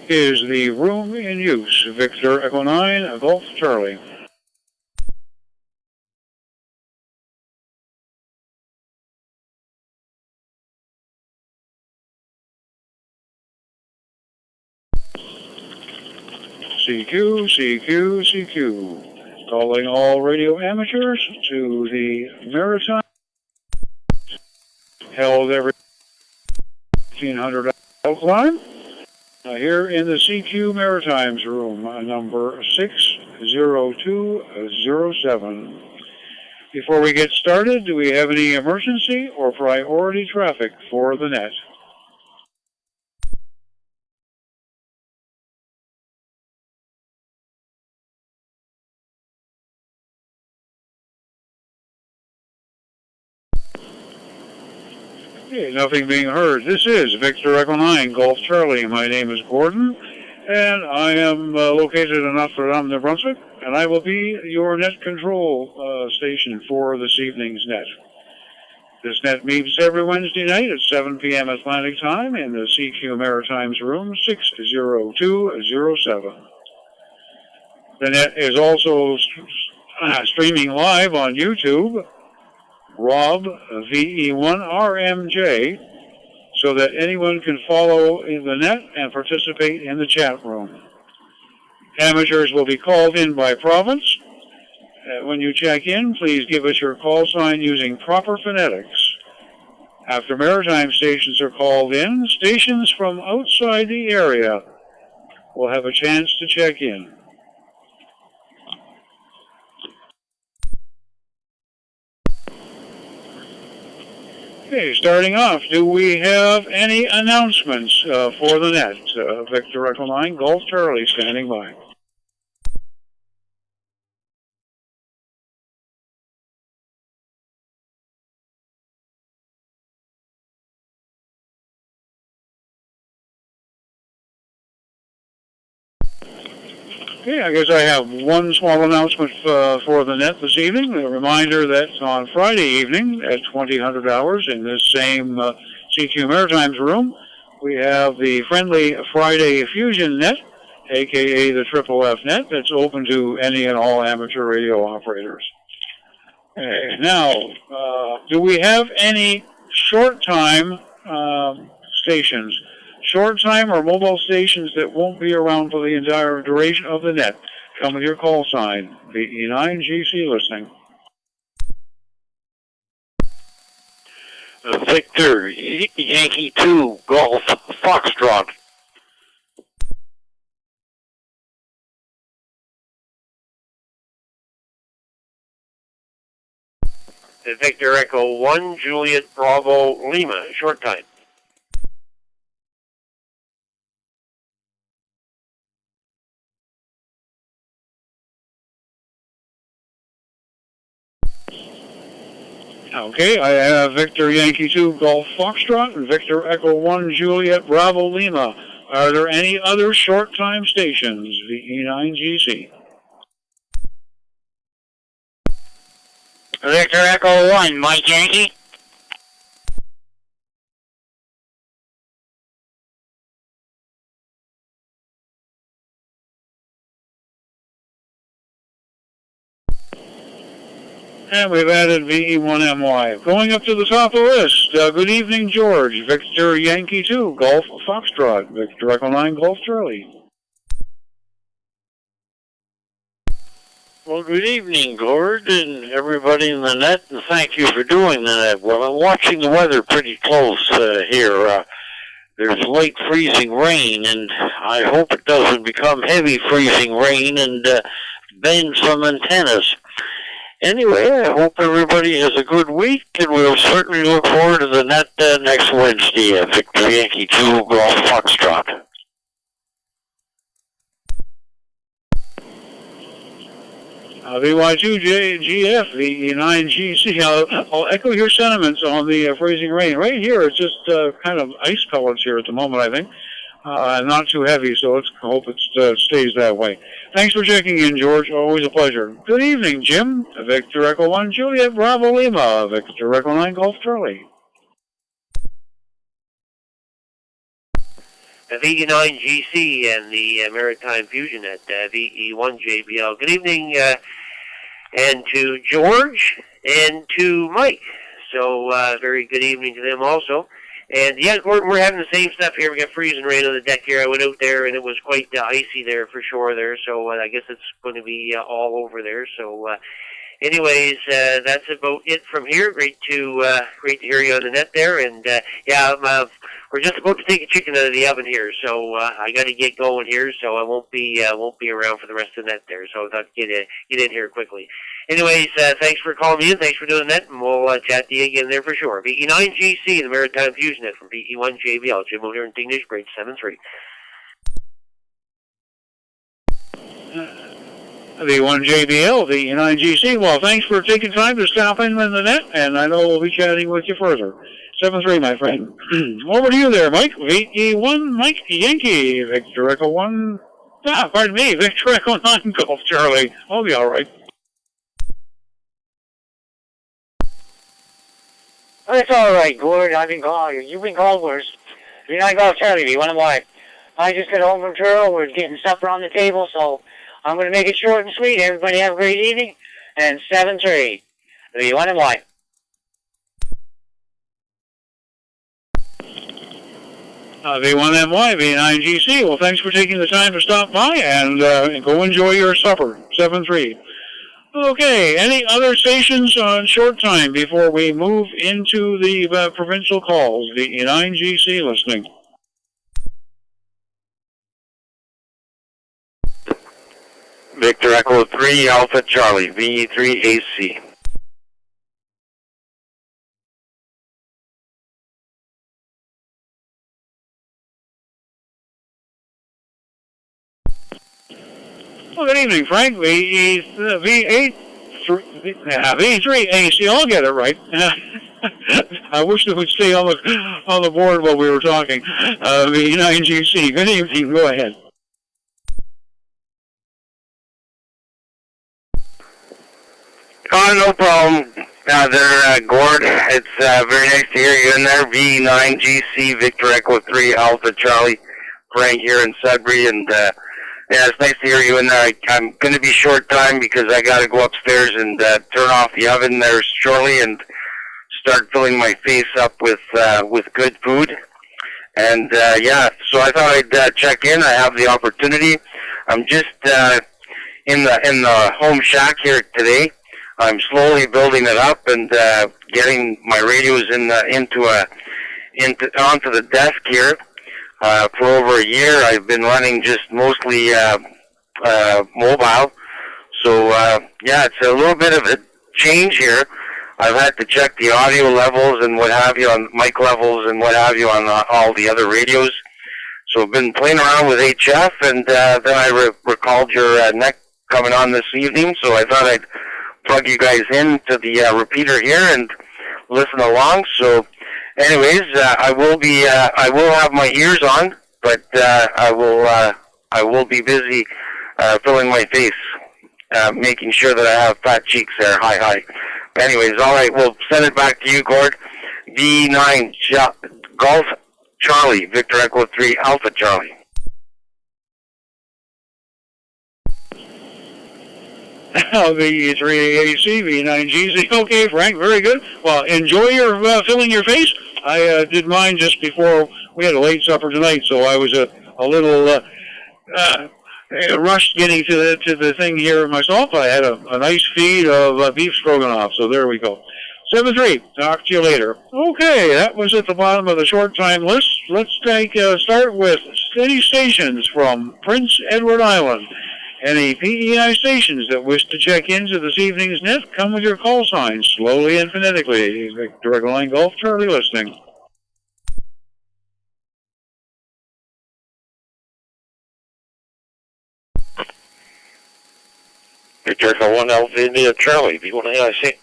is the room in use. Victor Echo 9, Golf Charlie. CQ, CQ, CQ. Calling all radio amateurs to the Maritime, held every 1500 outline. Here in the CQ Maritimes room, number 60207. Before we get started, do we have any emergency or priority traffic for the net? Okay, nothing being heard. This is Victor Echo 9, Golf Charlie. My name is Gordon, and I am located in Notre-Dame, New Brunswick, and I will be your net control station for this evening's net. This net meets every Wednesday night at 7 p.m. Atlantic Time in the CQ Maritimes room, 60207. The net is also streaming live on YouTube, Rob VE1RMJ, so that anyone can follow in the net and participate in the chat room. Amateurs will be called in by province. When you check in, please give us your call sign using proper phonetics. After maritime stations are called in, stations from outside the area will have a chance to check in. Okay, starting off, do we have any announcements for the net? Victor Echo 9, Golf Charlie, standing by. Okay, I guess I have one small announcement for the net this evening. A reminder that on Friday evening at 2000 hours in this same CQ Maritimes room, we have the friendly Friday Fusion Net, a.k.a. the Triple F Net, that's open to any and all amateur radio operators. Okay, now, do we have any short-time stations? Short-time or mobile stations that won't be around for the entire duration of the net? Come with your call sign, VE9GC listening. Victor, Yankee 2, Golf, Foxtrot. Victor Echo 1, Juliet Bravo Lima, short time. Okay, I have Victor Yankee 2 Golf Foxtrot and Victor Echo 1 Juliet Bravo Lima. Are there any other short-time stations? VE9GC. Victor Echo 1, Mike Yankee. And we've added VE1MY. Going up to the top of the list, good evening, George. Victor Yankee 2, Golf Foxtrot. Victor Echo 9, Golf Charlie. Well, good evening, Gord, and everybody in the net, and thank you for doing that. Well, I'm watching the weather pretty close here. There's late freezing rain, and I hope it doesn't become heavy freezing rain and bend some antennas. Anyway, I hope everybody has a good week, and we'll certainly look forward to the net next Wednesday. Victor Yankee 2, Golf Foxtrot. VY2GF, VE9GC. I'll echo your sentiments on the freezing rain. Right here, it's just kind of ice pellets here at the moment, I think. Not too heavy, so let's hope it stays that way. Thanks for checking in, George. Always a pleasure. Good evening, Jim. Victor Echo 1, Juliet Bravo Lima. Victor Echo 9, Golf Charlie. VE9GC and the Maritime Fusion Net VE1JBL. Good evening, and to George and to Mike. So very good evening to them also. And yeah, we're having the same stuff here. We got freezing rain on the deck here. I went out there and it was quite icy there for sure there. So I guess it's going to be all over there. So anyways, that's about it from here. Great to hear you on the net there. And yeah, we're just about to take a chicken out of the oven here. So I got to get going here. So I won't be around for the rest of the net there. So I thought get in here quickly. Anyways, thanks for calling me in. Thanks for doing that, and we'll chat to you again there for sure. VE9GC, the Maritime Fusion Net from VE1JBL. Jim over here in English, grade 7-3. VE1JBL, VE9GC. Well, thanks for taking time to stop in the net, and I know we'll be chatting with you further. 7-3, my friend. Over to you there, Mike. VE1, Mike Yankee. Victor Echo 1. Pardon me. Victor Echo 9, Golf Charlie. I'll be all right. It's all right, Gord. I've been calling. You've been called worse. I got to tell you, one of my. I just got home from Truro. We're getting supper on the table, so I'm going to make it short and sweet. Everybody have a great evening. And 7-3. The one and Y. V1MY, V9GC. Well, thanks for taking the time to stop by and go enjoy your supper. 7-3. Okay, any other stations on short time before we move into the provincial calls? V9GC listening. Victor Echo 3 Alpha Charlie, VE3AC. Well, good evening, Frank. V3AC. I'll get it right. I wish it would stay on the board while we were talking. V9GC. Good evening. Go ahead. Oh, no problem. There, Gord. It's very nice to hear you in there. V9GC Victor Echo 3 Alpha Charlie. Frank here in Sudbury, and yeah, it's nice to hear you in there. I'm going to be short time because I got to go upstairs and turn off the oven there shortly and start filling my face up with good food. And yeah, so I thought I'd check in. I have the opportunity. I'm just in the home shack here today. I'm slowly building it up and getting my radios onto the desk here. For over a year, I've been running just mostly mobile. So, yeah, it's a little bit of a change here. I've had to check the audio levels and what have you on mic levels and what have you on all the other radios. So I've been playing around with HF, and then I recalled your net coming on this evening, so I thought I'd plug you guys into the repeater here and listen along. So anyways, I will have my ears on, but I will be busy filling my face, making sure that I have fat cheeks there. Hi. Anyways, all right, we'll send it back to you, Gord. V9 Golf Charlie, Victor Echo 3 Alpha Charlie. V3AC, V9GC. Okay, Frank, very good. Well, enjoy your filling your face. I did mine just before we had a late supper tonight, so I was a little rushed getting to the thing here myself. I had a nice feed of beef stroganoff, so there we go. 7-3. Talk to you later. Okay, that was at the bottom of the short time list. Let's start with steady stations from Prince Edward Island. Any PEI stations that wish to check into this evening's net, come with your call signs, slowly and phonetically. Victor Echo 9 Golf Charlie listening. Victor Echo 1 Alpha India Charlie, V1AIC.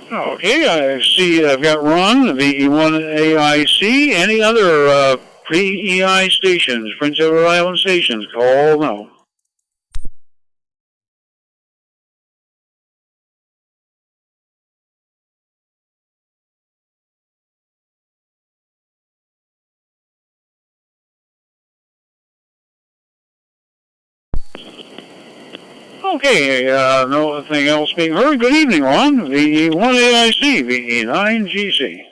Okay, I see I've got Ron, VE1AIC. Any other PEI stations, Prince Edward Island stations, call now. Okay, nothing else being heard. Good evening, Ron. VE1AIC, VE9GC.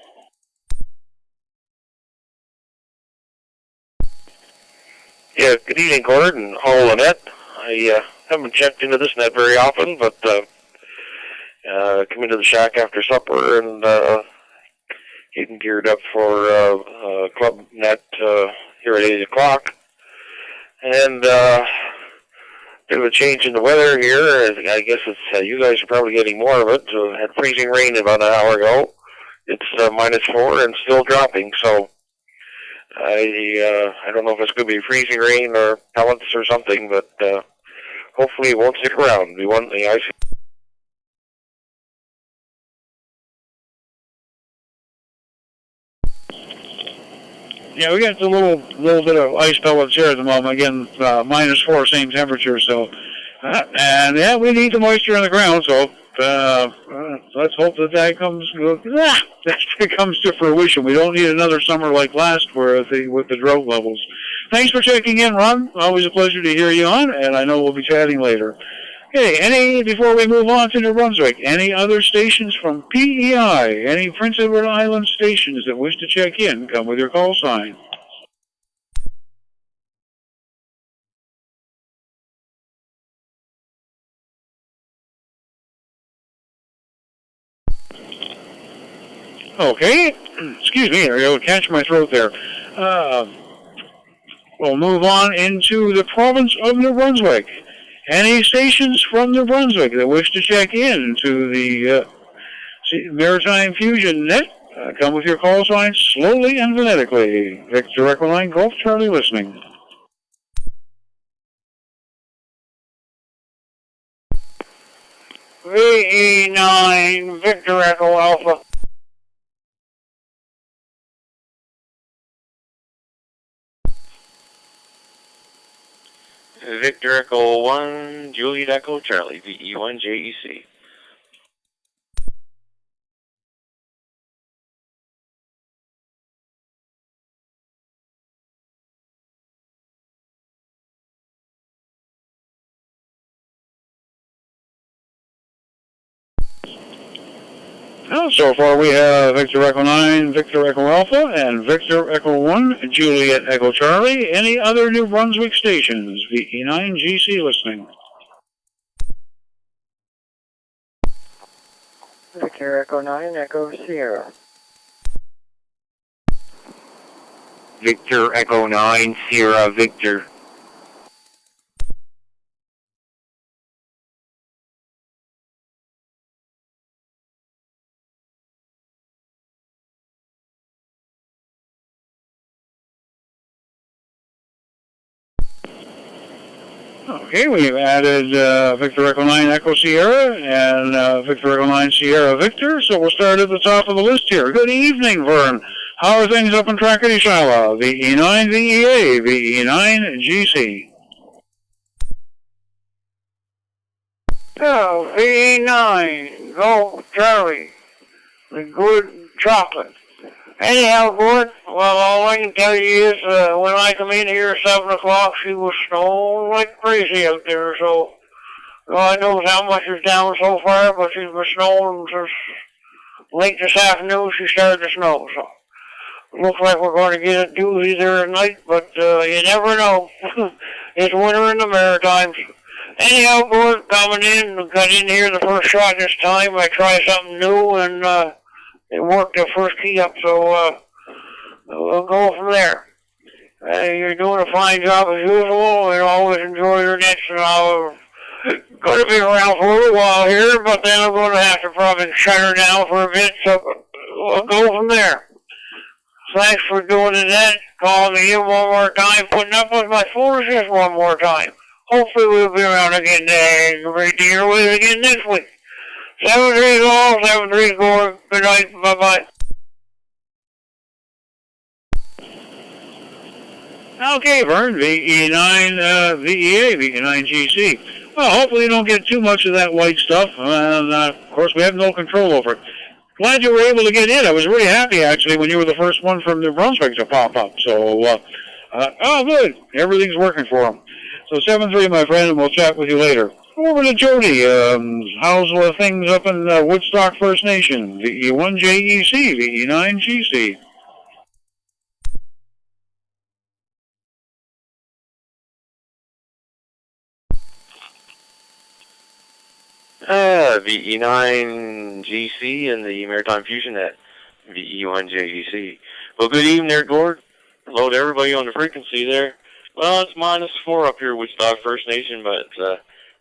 Yeah, good evening, Gord, and all the net. I haven't checked into this net very often, but come into the shack after supper and getting geared up for Club Net here at 8 o'clock. And bit of a change in the weather here. I guess it's you guys are probably getting more of it. So had freezing rain about an hour ago. It's -4 and still dropping. So I don't know if it's going to be freezing rain or pellets or something, but hopefully it won't stick around. We want the ice. Yeah, we got a little bit of ice pellets here at the moment. Again, -4, same temperature. So, and yeah, we need the moisture in the ground. So let's hope that comes to fruition. We don't need another summer like last, where with the drought levels. Thanks for checking in, Ron. Always a pleasure to hear you on, and I know we'll be chatting later. Okay, before we move on to New Brunswick, any other stations from PEI, any Prince Edward Island stations that wish to check in, come with your call sign. Okay, excuse me, I'll catch my throat there. We'll move on into the province of New Brunswick. Any stations from New Brunswick that wish to check in to the Maritime Fusion Net, come with your call sign slowly and phonetically. Victor Echo 9 Golf Charlie listening. VE9 Victor Echo Alpha. Victor Echo 1, Juliet Echo Charlie, VE1 JEC. Well, so far we have Victor Echo 9, Victor Echo Alpha, and Victor Echo 1, Juliet Echo Charlie. Any other New Brunswick stations? VE9GC listening. Victor Echo 9, Echo Sierra. Victor Echo 9, Sierra Victor. Okay, we've added Victor Echo 9 Echo Sierra and Victor Echo 9 Sierra Victor, so we'll start at the top of the list here. Good evening, Vern. How are things up in Trackety-Shala? VE9 VEA, VE9 GC. Oh, VE9, go Charlie. The good chocolate. Anyhow, good. Well, all I can tell you is when I come in here at 7 o'clock, she was snowing like crazy out there. So, God knows how much is down so far, but she's been snowing since late this afternoon. She started to snow. So, looks like we're going to get a doozy there at night, but you never know. It's winter in the Maritimes. Anyhow, good, coming in. Got in here the first shot this time. I tried something new, and it worked the first key up, so we'll go from there. You're doing a fine job as usual, and always enjoy your nets, and I'm going to be around for a little while here, but then I'm going to have to probably shut her down for a bit, so we'll go from there. Thanks for doing the net, calling me in one more time, putting up with my foolishness one more time. Hopefully we'll be around again great to hear with you again next week. 7-3 all, 7-3 score. Good night, bye-bye. Okay, Vern, VE9 VEA, VE9GC. Well, hopefully you don't get too much of that white stuff, and of course we have no control over it. Glad you were able to get in. I was really happy, actually, when you were the first one from New Brunswick to pop up. So, oh, good. Everything's working for them. So 7-3, my friend, and we'll chat with you later. Over to Jody. How's things up in Woodstock First Nation? VE1JEC, VE9GC. VE9GC and the Maritime Fusion Net, VE1JEC. Well, good evening there, Gord. Hello to everybody on the frequency there. Well, it's -4 up here at Woodstock First Nation, but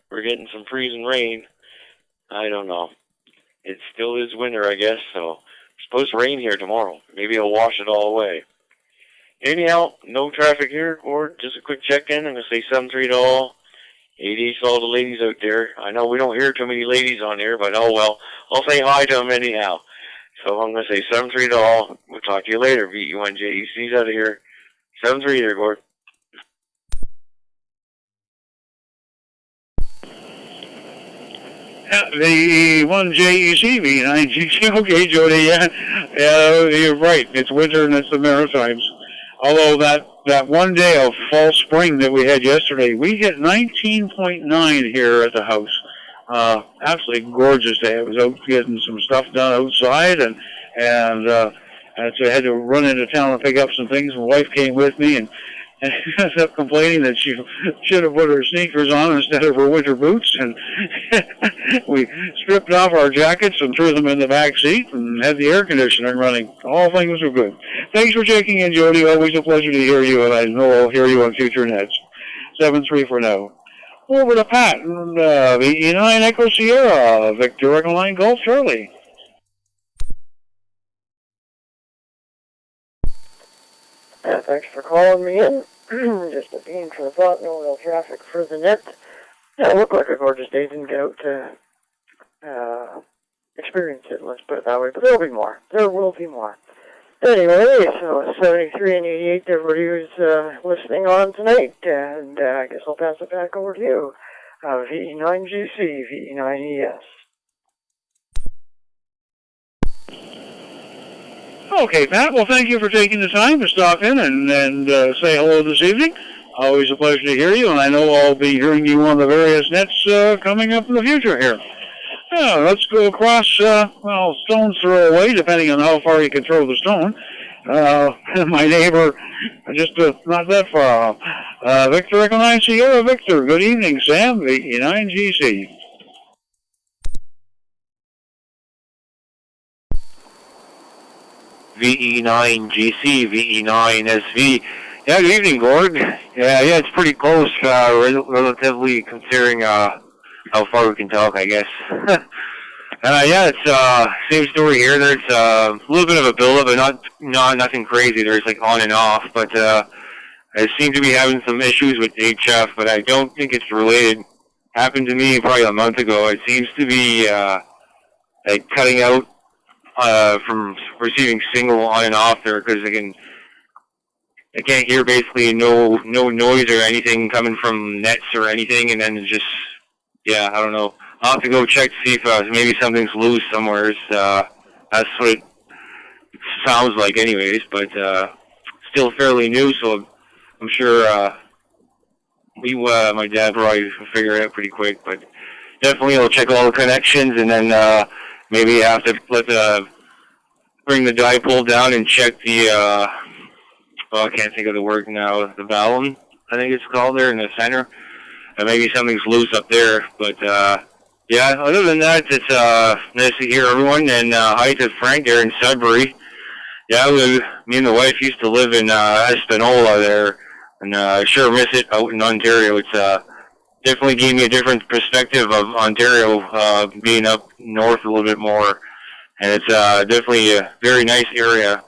we're getting some freezing rain. I don't know. It still is winter, I guess, so it's supposed to rain here tomorrow. Maybe it'll wash it all away. Anyhow, no traffic here, Gord. Just a quick check-in. I'm going to say 7-3 to all. 80 to all the ladies out there. I know we don't hear too many ladies on here, but oh well. I'll say hi to them anyhow. So I'm going to say 7-3 to all. We'll talk to you later. VE1JEC's out of here. 7-3 there, Gord. VE1JEC, VE9GC. Okay, Jody, yeah, you're right. It's winter and it's the Maritimes. Although that one day of fall spring that we had yesterday, we hit 19.9 here at the house. Absolutely gorgeous day. I was out getting some stuff done outside, and so I had to run into town and pick up some things. My wife came with me, and she ended up complaining that she should have put her sneakers on instead of her winter boots. And we stripped off our jackets and threw them in the back seat and had the air conditioning running. All things were good. Thanks for checking in, Jody. Always a pleasure to hear you, and I know I'll hear you on future nets. 7-3 for now. Over to Pat, and VE9 Echo Sierra, Victor Echo Line Golf Charlie. Thanks for calling me in. Just a bean for the thought, no real traffic for the net. Yeah, it looked like a gorgeous day. Didn't get out to experience it, let's put it that way. But there'll be more. There will be more. Anyway, so 73 and 88, everybody who's listening on tonight. And I guess I'll pass it back over to you. VE9GC, VE9ES. Okay, Pat. Well, thank you for taking the time to stop in and say hello this evening. Always a pleasure to hear you, and I know I'll be hearing you on the various nets coming up in the future here. Yeah, let's go across, stone's throw away, depending on how far you can throw the stone. My neighbor, just not that far off. Victor Echo 9 Sierra. Victor, good evening, Sam, VE9GC. VE9GC, VE9SV. Yeah, good evening, Gord. Yeah, it's pretty close, relatively considering how far we can talk, I guess. It's same story here. There's a little bit of a build-up, but not nothing crazy. There's like on and off, but I seem to be having some issues with HF, but I don't think it's related. Happened to me probably a month ago. It seems to be like cutting out from receiving signal on and off there, because I can't hear basically no noise or anything coming from nets or anything, and then just I don't know. I'll have to go check to see if maybe something's loose somewhere. That's what it sounds like, anyways. But still fairly new, so I'm sure my dad probably will figure it out pretty quick. But definitely, I'll check all the connections, and then maybe I have to bring the dipole down and check the, I can't think of the word now, the balun, I think it's called, there in the center. Maybe something's loose up there, but other than that, it's nice to hear everyone, and hi to Frank there in Sudbury. Yeah, me and the wife used to live in Espanola there, and I sure miss it out in Ontario. It's definitely gave me a different perspective of Ontario, being up north a little bit more. And it's definitely a very nice area.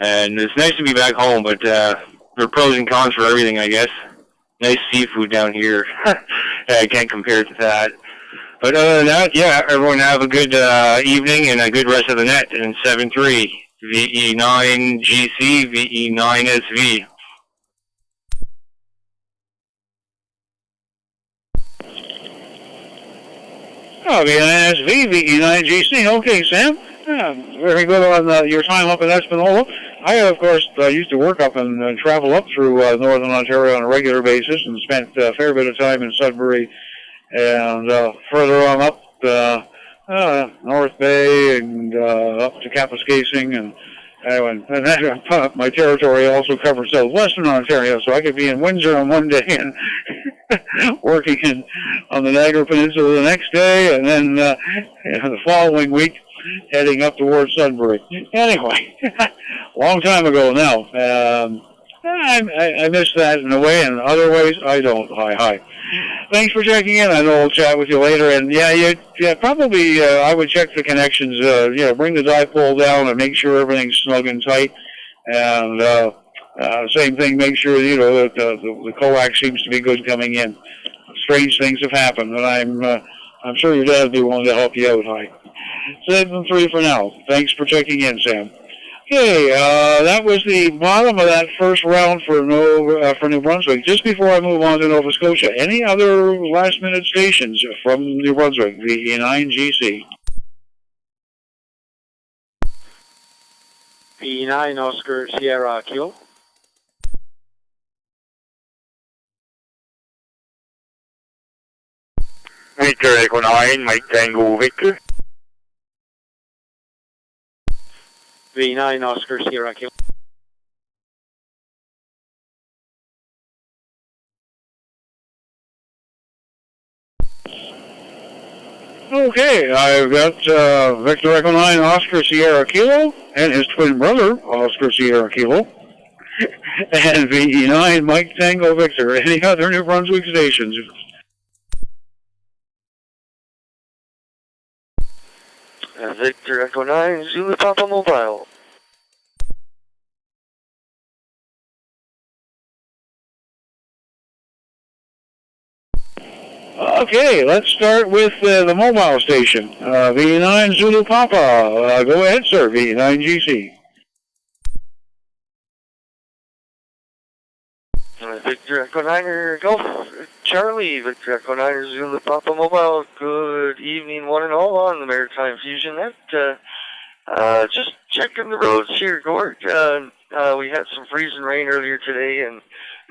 And it's nice to be back home, but there are pros and cons for everything, I guess. Nice seafood down here. I can't compare it to that. But other than that, everyone have a good evening and a good rest of the net. And 7-3, VE9GC, VE9SV. Oh, VNSV, VE9GC. Okay, Sam. Yeah, very good on your time up in Espanola. I, of course, used to work up and travel up through northern Ontario on a regular basis and spent a fair bit of time in Sudbury and further on up North Bay and up to Kapuskasing and that, my territory also covered southwestern Ontario, so I could be in Windsor on one day and working on the Niagara Peninsula the next day, and then the following week heading up towards Sudbury. Anyway, long time ago now. I miss that in a way, and in other ways I don't. Hi. Thanks for checking in. I know I'll chat with you later. And probably I would check the connections. Bring the dipole down and make sure everything's snug and tight. And same thing, make sure that the coax seems to be good coming in. Strange things have happened, and I'm sure your dad will be willing to help you out. Hi. 7-3 for now. Thanks for checking in, Sam. Okay, that was the bottom of that first round for New Brunswick. Just before I move on to Nova Scotia, any other last-minute stations from New Brunswick, the E9GC? E9 Oscar Sierra Kilo. Victor Echo 9, Mike Tango Victor. V9 Oscar Sierra Kilo. Okay, I've got Victor Echo 9 Oscar Sierra Kilo and his twin brother, Oscar Sierra Kilo, and VE9 Mike Tango Victor. Any other New Brunswick stations? Victor Echo 9, Zulu Papa Mobile. Okay, let's start with the mobile station. VE9 Zulu Papa. Go ahead, sir, VE9GC. Victor Echo 9 Golf Charlie, Victor Echo 9 Zulu Papa Mobile. Good evening, one and all, on the Maritime Fusion Net. Just checking the roads here, Gord. We had some freezing rain earlier today, and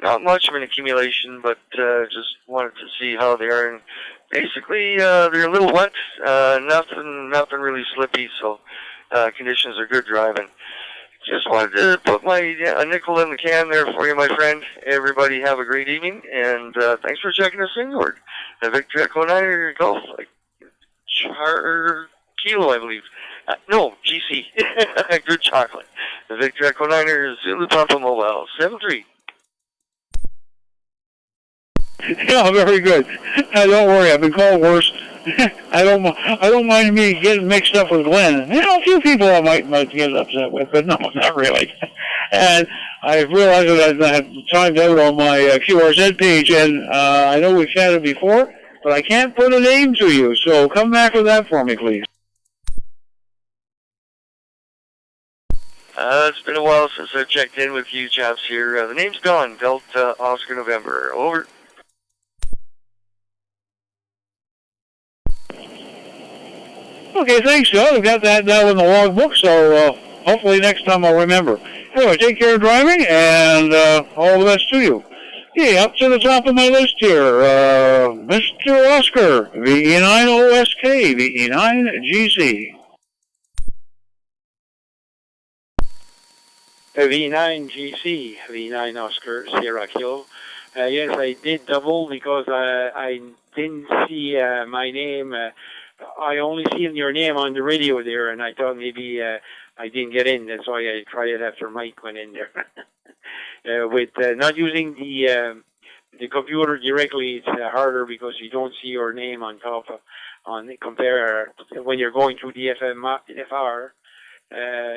not much of an accumulation, but just wanted to see how they are. And basically, they're a little wet, nothing really slippy, so conditions are good driving. Just wanted to put a nickel in the can there for you, my friend. Everybody have a great evening, and thanks for checking us in, Gord. Victor Echo 9 Golf Kilo, I believe. No, GC. Good chocolate. Victor Echo 9 Zulu Papa Mobile 7-3. Yeah, very good. Don't worry, I've been called worse. I don't mind me getting mixed up with Glenn. A few people I might get upset with, but no, not really. And I've realized that I've timed out on my QRZ page, and I know we've chatted before, but I can't put a name to you, so come back with that for me, please. It's been a while since I've checked in with you chaps here. The name's gone. Delta Oscar November. Over. Okay, thanks, Joe. I've got that down in the logbook, so hopefully next time I'll remember. Anyway, take care of driving, and all the best to you. Okay, up to the top of my list here, Mr. Oscar, VE9OSK, VE9GC. V9GC, V9 Oscar Sierra Kilo. Yes, I did double because I didn't see my name. I only seen your name on the radio there, and I thought maybe I didn't get in. That's why I tried it after Mike went in there. With not using the computer directly, it's harder because you don't see your name on top of compare when you're going through the FR.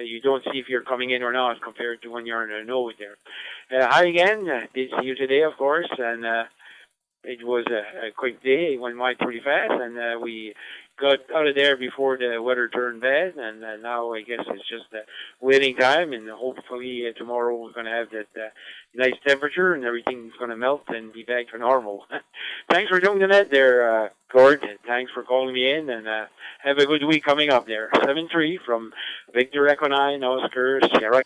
You don't see if you're coming in or not compared to when you're in a node there. Hi again. Did see you today, of course, and it was a quick day. It went by pretty fast, and we got out of there before the weather turned bad, and now I guess it's just waiting time, and hopefully tomorrow we're going to have that nice temperature, and everything's going to melt and be back to normal. Thanks for doing the net there, Gord. Thanks for calling me in, and have a good week coming up there. 7-3 from Victor Echo 9, Oscar Sierra.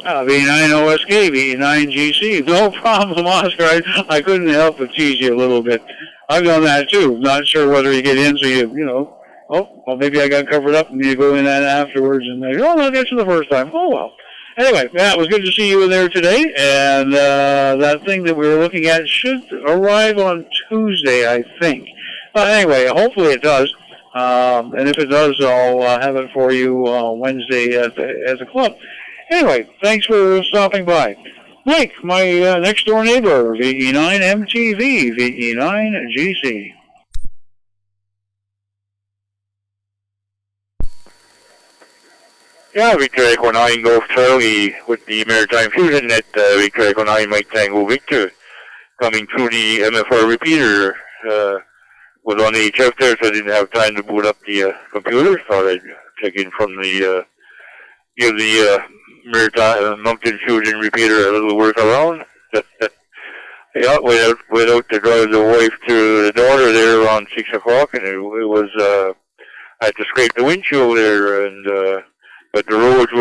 V9 OSK, V9 GC. No problem, Oscar. I couldn't help but tease you a little bit. I've done that too. Not sure whether you get in, so you know, oh, well, maybe I got covered up, and you go in that afterwards, and they go, oh, I'll get you the first time. Oh, well. Anyway, yeah, it was good to see you in there today, and that thing that we were looking at should arrive on Tuesday, I think. But anyway, hopefully it does. And if it does, I'll have it for you Wednesday at the club. Anyway, thanks for stopping by. Mike, my next door neighbor, VE9 MTV, VE9 GC. Yeah, Victor Echo 9 Golf Charlie with the Maritime Fusion Net, Victor Echo 9 Mike Tango Victor, coming through the MFR repeater. Was on the HF there, so I didn't have time to boot up the computer. Thought I'd check in from the, give the Maritime Mountain Fusion repeater a little work around. Yeah, went out to drive the wife to the daughter there around 6 o'clock, and it was, I had to scrape the windshield there, and, but the roads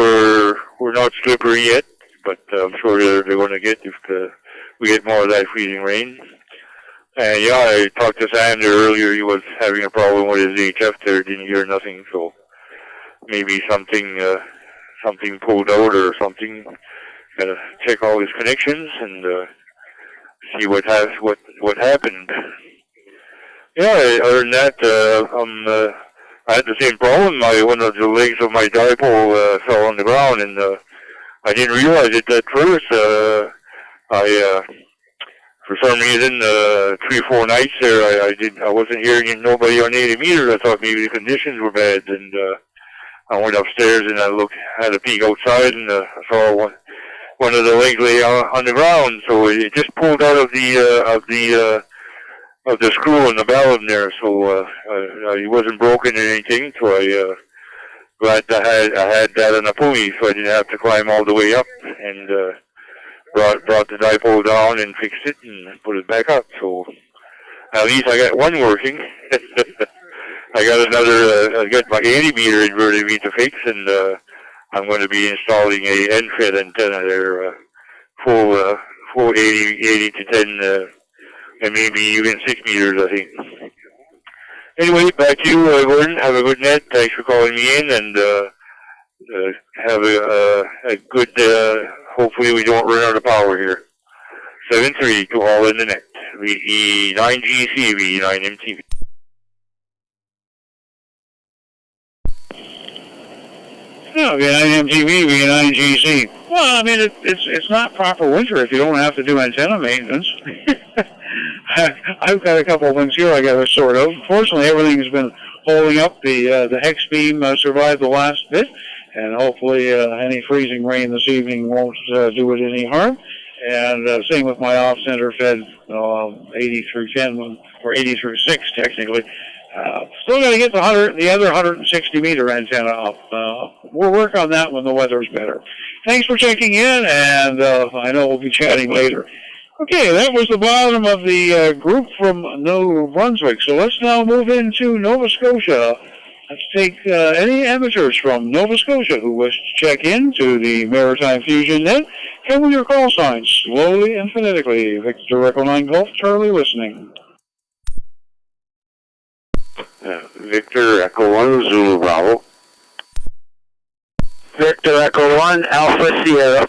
were not slippery yet, but I'm sure they're going to get if we get more of that freezing rain. And yeah, I talked to Sander earlier. He was having a problem with his HF there. Didn't hear nothing, so maybe something pulled out or something. Gotta check all his connections and see what happened. Yeah, other than that, I had the same problem. One of the legs of my dipole fell on the ground, and I didn't realize it at first. For some reason, 3-4 nights there, I wasn't hearing nobody on 80 meters. I thought maybe the conditions were bad, and I went upstairs and I had a peek outside, and I saw one of the legs lay on the ground. So it just pulled out of the screw in the ballon there. So it wasn't broken or anything. So I glad I had that on a pulley, so I didn't have to climb all the way up, and brought the dipole down and fixed it and put it back up. So at least I got one working. I got another. I got my 80 meter inverted V to fix, and I'm going to be installing a end-fed antenna there, full 80 to 10, and maybe even 6 meters, I think. Anyway, back to you, Gordon. Have a good net. Thanks for calling me in, and have a good. Hopefully we don't run out of power here. 7-3 to all in the net. VE9GC, VE9MTV. No, V9MTV, V9GC. Well, I mean, it's not proper winter if you don't have to do antenna maintenance. I've got a couple of things here I got to sort out. Fortunately, everything's been holding up. The hex beam survived the last bit, and hopefully any freezing rain this evening won't do it any harm. And same with my off-center fed 80 through 10, or 80 through 6 technically. Still got to get the other 160 meter antenna up. We'll work on that when the weather's better. Thanks for checking in, and I know we'll be chatting later. Okay, that was the bottom of the group from New Brunswick. So let's now move into Nova Scotia. Let's take any amateurs from Nova Scotia who wish to check in to the Maritime Fusion Net. Give me your call signs slowly and phonetically. Victor Echo 9 Golf, Charlie listening. Victor Echo 1 Zulu Bravo. Victor Echo 1 Alpha Sierra.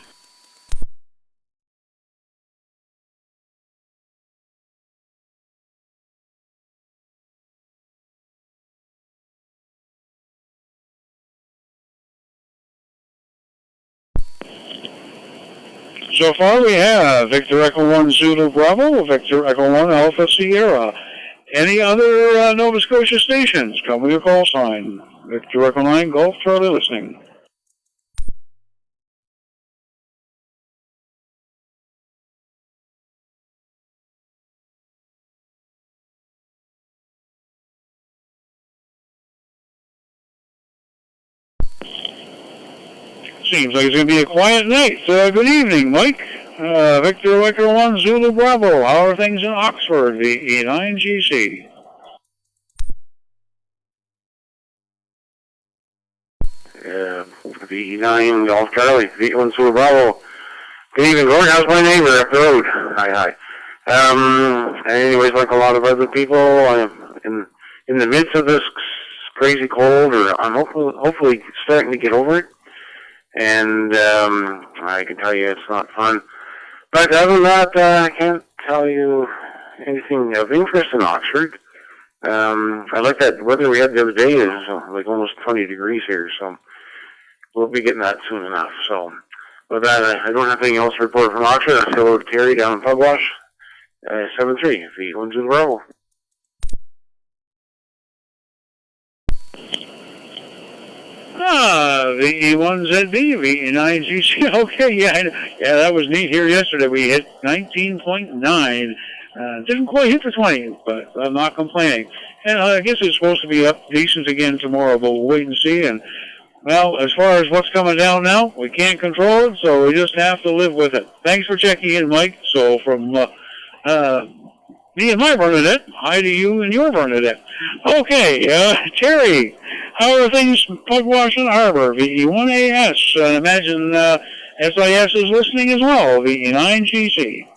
So far we have Victor Echo 1 Zulu Bravo, Victor Echo 1 Alpha Sierra. Any other Nova Scotia stations? Come with your call sign. Victor Echo 9 Golf, Charlie listening. Seems like it's going to be a quiet night. Good evening, Mike. Victor Wicker 1 Zulu Bravo. How are things in Oxford, VE9GC? VE9 Golf Charlie, VE1 Zulu Bravo. Good evening, Gordon. How's my neighbor up the road? Hi. Anyways, like a lot of other people, I'm in the midst of this crazy cold, or I'm hopefully starting to get over it. And I can tell you it's not fun. But other than that, I can't tell you anything of interest in Oxford. I like that weather we had the other day. Is like almost 20 degrees here, so we'll be getting that soon enough. So with that, I don't have anything else to report from Oxford. I'll say hello to Terry down in Pugwash. 7-3, V1 Zulu Bravo. VE1ZB, VE9GC. Okay, yeah, that was neat here yesterday. We hit 19.9. Didn't quite hit the 20, but I'm not complaining. And I guess it's supposed to be up decent again tomorrow, but we'll wait and see. And, well, as far as what's coming down now, we can't control it, so we just have to live with it. Thanks for checking in, Mike. So from me and my Bernadette, hi to you and your Bernadette. Okay, Terry, how are things in Pugwash and Harbor? VE1AS, and imagine SIS is listening as well, VE9GC.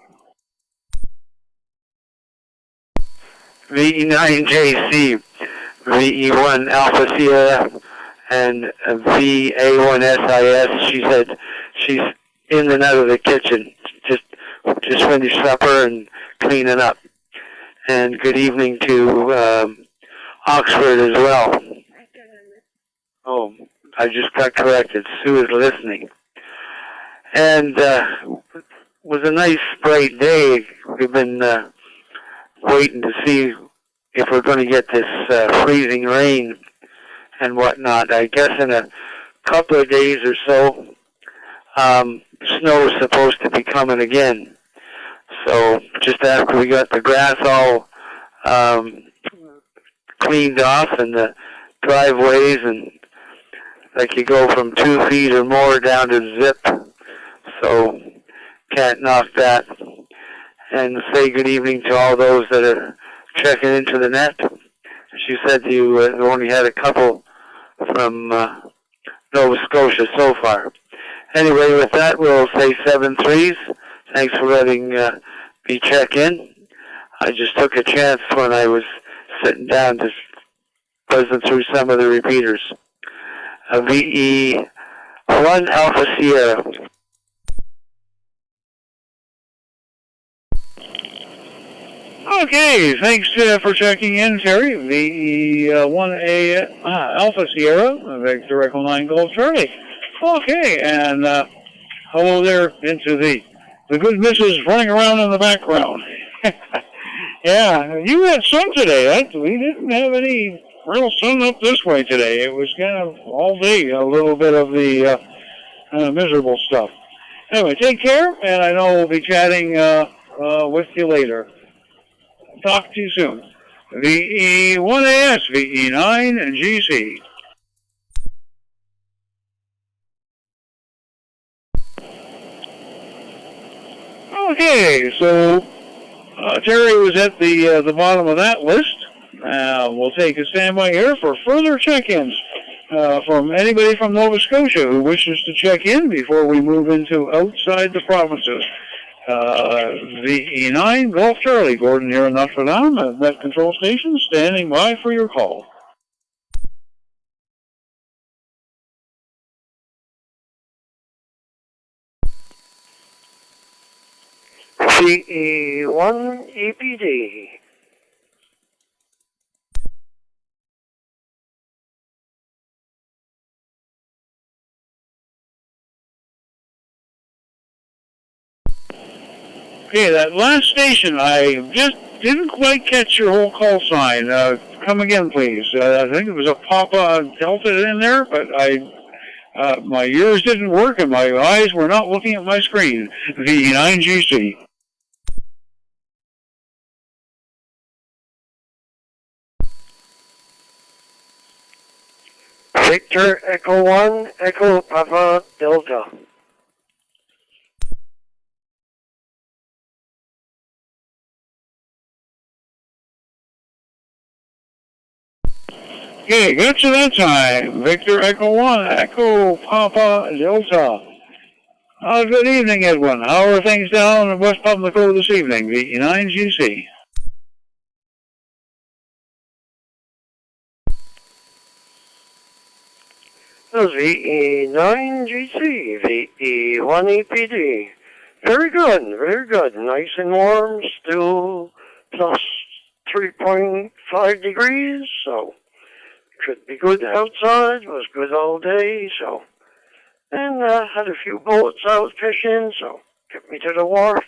VE9JC, VE1 Alpha Sierra, and VA1SIS. She said she's in and out of the kitchen, just finished supper and cleaning up. And good evening to Oxford as well. Oh, I just got corrected. Sue is listening. And was a nice bright day. We've been waiting to see if we're going to get this freezing rain and whatnot. I guess in a couple of days or so, snow is supposed to be coming again. So just after we got the grass all cleaned off and the driveways, and like you go from 2 feet or more down to zip, so can't knock that. And say good evening to all those that are checking into the net. She said you only had a couple from Nova Scotia so far. Anyway, with that, we'll say 7-3s. Thanks for letting me check in. I just took a chance when I was sitting down to buzzing through some of the repeaters. VE1 Alpha Sierra. Okay, thanks for checking in, Terry. VE1A Alpha Sierra, Victor Echo 9 Golf Charlie. Okay, and hello there into the good missus running around in the background. Yeah, you had sun today. We didn't have any real sun up this way today. It was kind of all day a little bit of the miserable stuff. Anyway, take care, and I know we'll be chatting with you later. Talk to you soon. VE1AS, VE9, and GC. Okay, so Terry was at the bottom of that list. We'll take a standby here for further check-ins from anybody from Nova Scotia who wishes to check in before we move into outside the provinces. VE9, Golf Charlie, Gordon here in Notre Dame at Net Control Station, standing by for your call. VE1 EPD. Okay, that last station, I just didn't quite catch your whole call sign. Come again, please. I think it was a Papa Delta in there, but my ears didn't work and my eyes were not looking at my screen. VE9GC. Victor Echo 1, Echo Papa Delta. Okay, got to that time. Victor Echo 1, Echo Papa Delta. Good evening, Edwin. How are things down in West Pamlico this evening? VE9GC. VE9GC, VE1EPD. Very good, very good. Nice and warm, still plus 3.5 degrees, so should be good outside. Was good all day, so. And had a few boats out fishing, so took me to the wharf.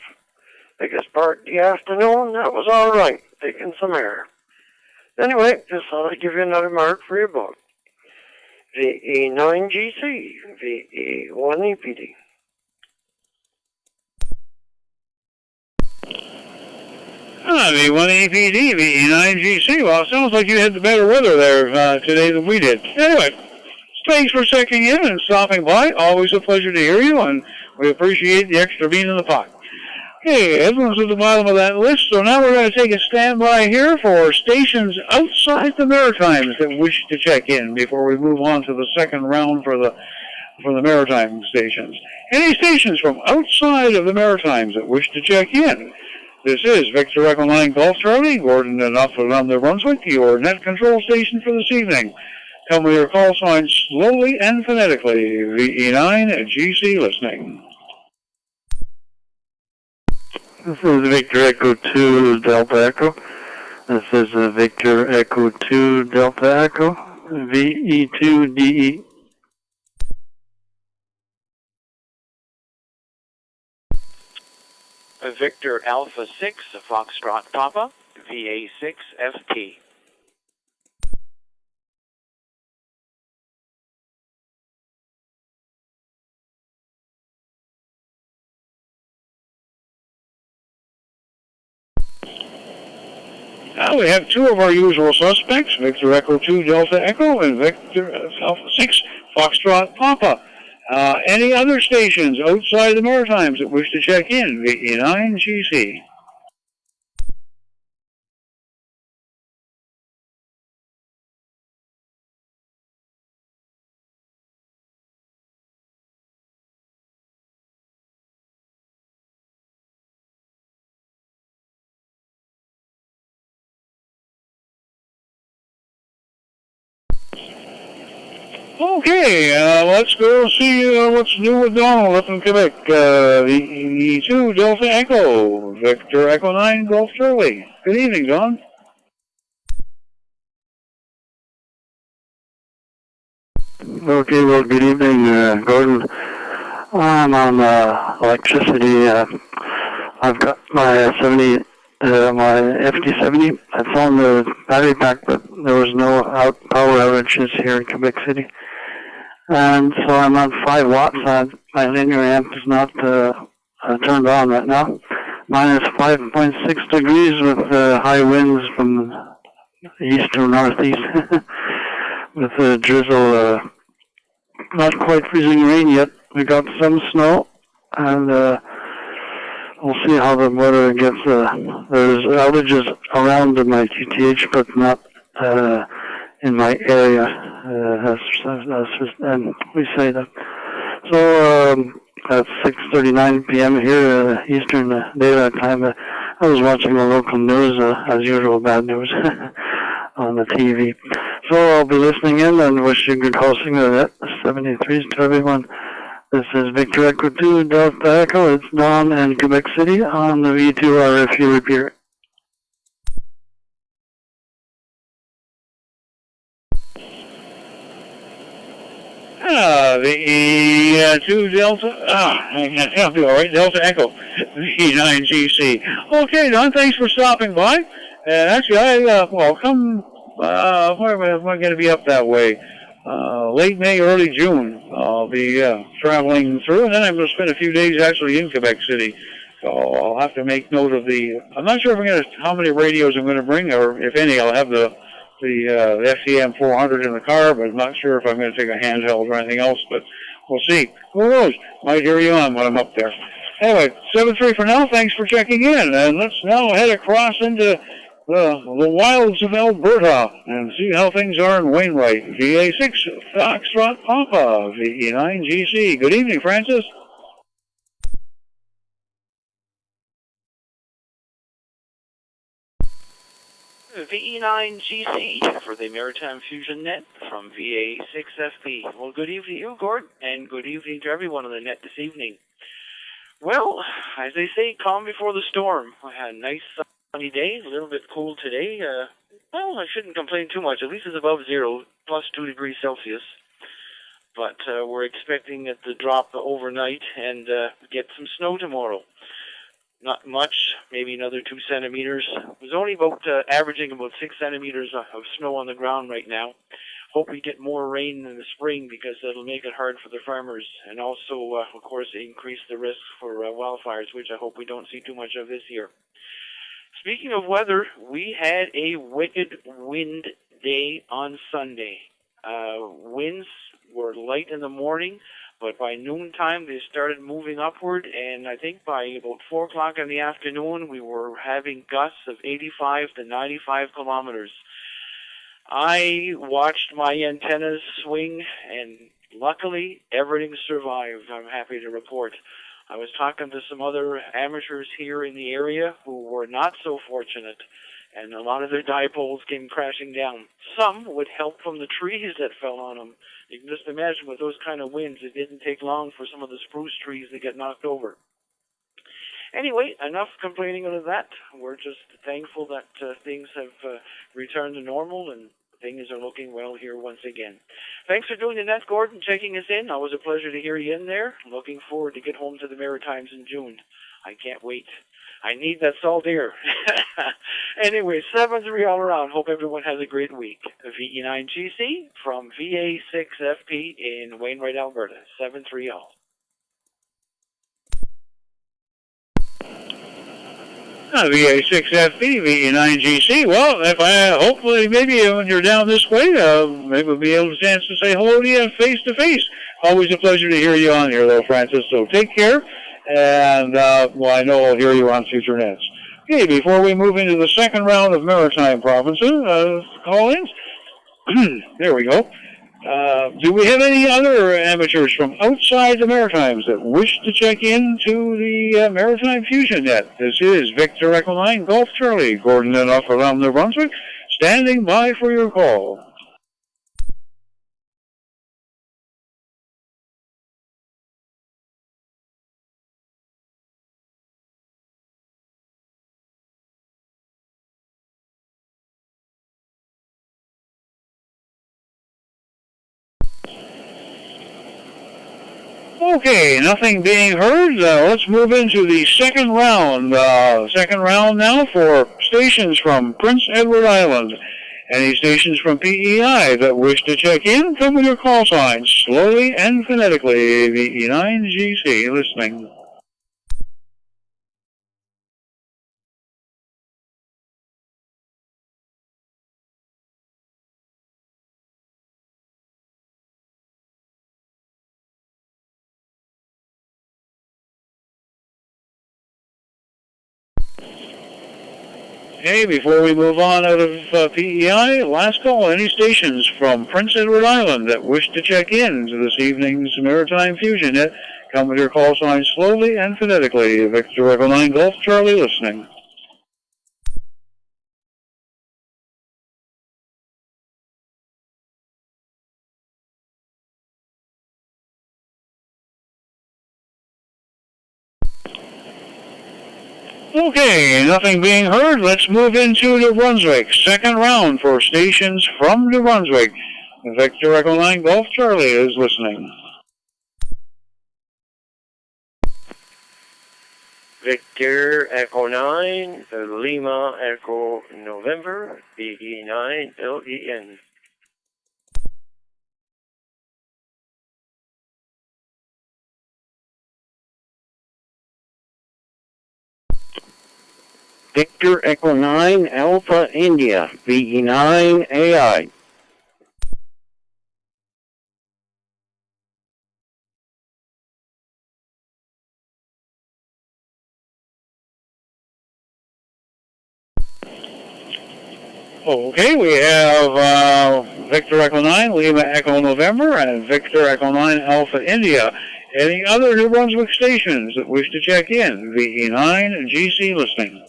Biggest part of the afternoon, that was all right, taking some air. Anyway, just thought I'd give you another mark for your boat. VE9GC, VE1EPD. VE1EPD, VE9GC. Well, it sounds like you had the better weather there today than we did. Anyway, thanks for checking in and stopping by. Always a pleasure to hear you, and we appreciate the extra bean in the pot. Okay, Edwin's at the bottom of that list, so now we're going to take a standby here for stations outside the Maritimes that wish to check in before we move on to the second round for the Maritime stations. Any stations from outside of the Maritimes that wish to check in? This is Victor Echo 9 Golf Charlie, Gordon and Upland, New Brunswick, your net control station for this evening. Tell me your call sign slowly and phonetically. VE9GC listening. This is Victor Echo 2 Delta Echo. This is Victor Echo 2 Delta Echo. VE2DE. Victor Alpha 6 Foxtrot Papa. VA6 FT. Now we have two of our usual suspects, Victor Echo 2 Delta Echo and Victor Alpha 6 Foxtrot Papa. Any other stations outside the Maritimes that wish to check in? VE9GC. Okay, let's go see what's new with Donald up in Quebec. VE2 Delta Echo, Victor Echo 9 Golf Charlie. Good evening, Don. Okay, well, good evening, Gordon. I'm on electricity. I've got my my FT70. It's on the battery pack, but there was no power outages here in Quebec City. And so I'm on 5 watts. My linear amp is not turned on right now. Minus 5.6 degrees with high winds from east to northeast with drizzle. Not quite freezing rain yet. We got some snow, and we'll see how the weather gets. There's outages around my QTH, but not in my area. And we say that. So at 6:39 p.m. here, Eastern Daylight Time, I was watching the local news, as usual, bad news on the TV. So I'll be listening in and wishing good hosting of that 73s to everyone. This is Victor Echo 2 Delta Echo. It's Don and Quebec City on the V2 RFU repeater. The 2 Delta, I'll be all right, Delta Echo, VE9GC. Okay, Don, thanks for stopping by. And actually, I'll come, where am I going to be up that way? Late May, early June. I'll be traveling through, and then I'm going to spend a few days actually in Quebec City. So I'll have to make note of I'm not sure if how many radios I'm going to bring, or if any. I'll have the FCM 400 in the car, but I'm not sure if I'm going to take a handheld or anything else, but we'll see. Who knows? Might hear you on when I'm up there. Anyway, 7-3 for now. Thanks for checking in. And let's now head across into the wilds of Alberta and see how things are in Wainwright. VA6 Foxtrot Papa, VE9GC. Good evening, Francis. VE9GC for the Maritime Fusion Net from VA6FP. Well, good evening to you, Gord, and good evening to everyone on the net this evening. Well, as they say, calm before the storm. I had a nice sunny day, a little bit cool today. Well, I shouldn't complain too much. At least it's above zero, plus 2 degrees Celsius. But we're expecting it to drop overnight and get some snow tomorrow. Not much, maybe another 2 centimeters. It was only about averaging about 6 centimeters of snow on the ground right now. Hope we get more rain in the spring because that'll make it hard for the farmers and also, of course, increase the risk for wildfires, which I hope we don't see too much of this year. Speaking of weather, we had a wicked wind day on Sunday. Winds were light in the morning, but by noontime they started moving upward, and I think by about 4 o'clock in the afternoon we were having gusts of 85 to 95 kilometers. I watched my antennas swing, and luckily everything survived, I'm happy to report. I was talking to some other amateurs here in the area who were not so fortunate, and a lot of their dipoles came crashing down. Some with help from the trees that fell on them. You can just imagine with those kind of winds, it didn't take long for some of the spruce trees to get knocked over. Anyway, enough complaining of that. We're just thankful that things have returned to normal and things are looking well here once again. Thanks for doing the net, Gordon, checking us in. Always a pleasure to hear you in there. Looking forward to get home to the Maritimes in June. I can't wait. I need that salt air. Anyway, 7-3 all around. Hope everyone has a great week. VE9GC from VA6FP in Wainwright, Alberta. 7-3 all. VA6FP, VE9GC. Well, hopefully maybe when you're down this way, maybe we'll be able to chance to say hello to you face to face. Always a pleasure to hear you on here, though, Francis. So take care, and well, I know I'll hear you on future nets. Okay, before we move into the second round of Maritime provinces call-ins, there we go. Do we have any other amateurs from outside the Maritimes that wish to check into the Maritime Fusion Net? This is Victor Echo 9 Golf Charlie, Gordon and off around New Brunswick, standing by for your call. Okay, nothing being heard. Let's move into the second round. Second round now for stations from Prince Edward Island. Any stations from PEI that wish to check in, come with your call signs, slowly and phonetically. VE9GC listening. Okay, before we move on out of PEI, last call, any stations from Prince Edward Island that wish to check in to this evening's Maritime Fusion Net, come with your call signs slowly and phonetically. Victor Echo 9 Golf Charlie listening. Okay, nothing being heard. Let's move into New Brunswick. Second round for stations from New Brunswick. Victor Echo 9 Golf Charlie is listening. Victor Echo 9, Lima Echo November, VE9 LEN. Victor Echo 9 Alpha India, VE9 AI. Okay, we have Victor Echo 9, Lima Echo November, and Victor Echo 9 Alpha India. Any other New Brunswick stations that wish to check in? VE9 GC listening.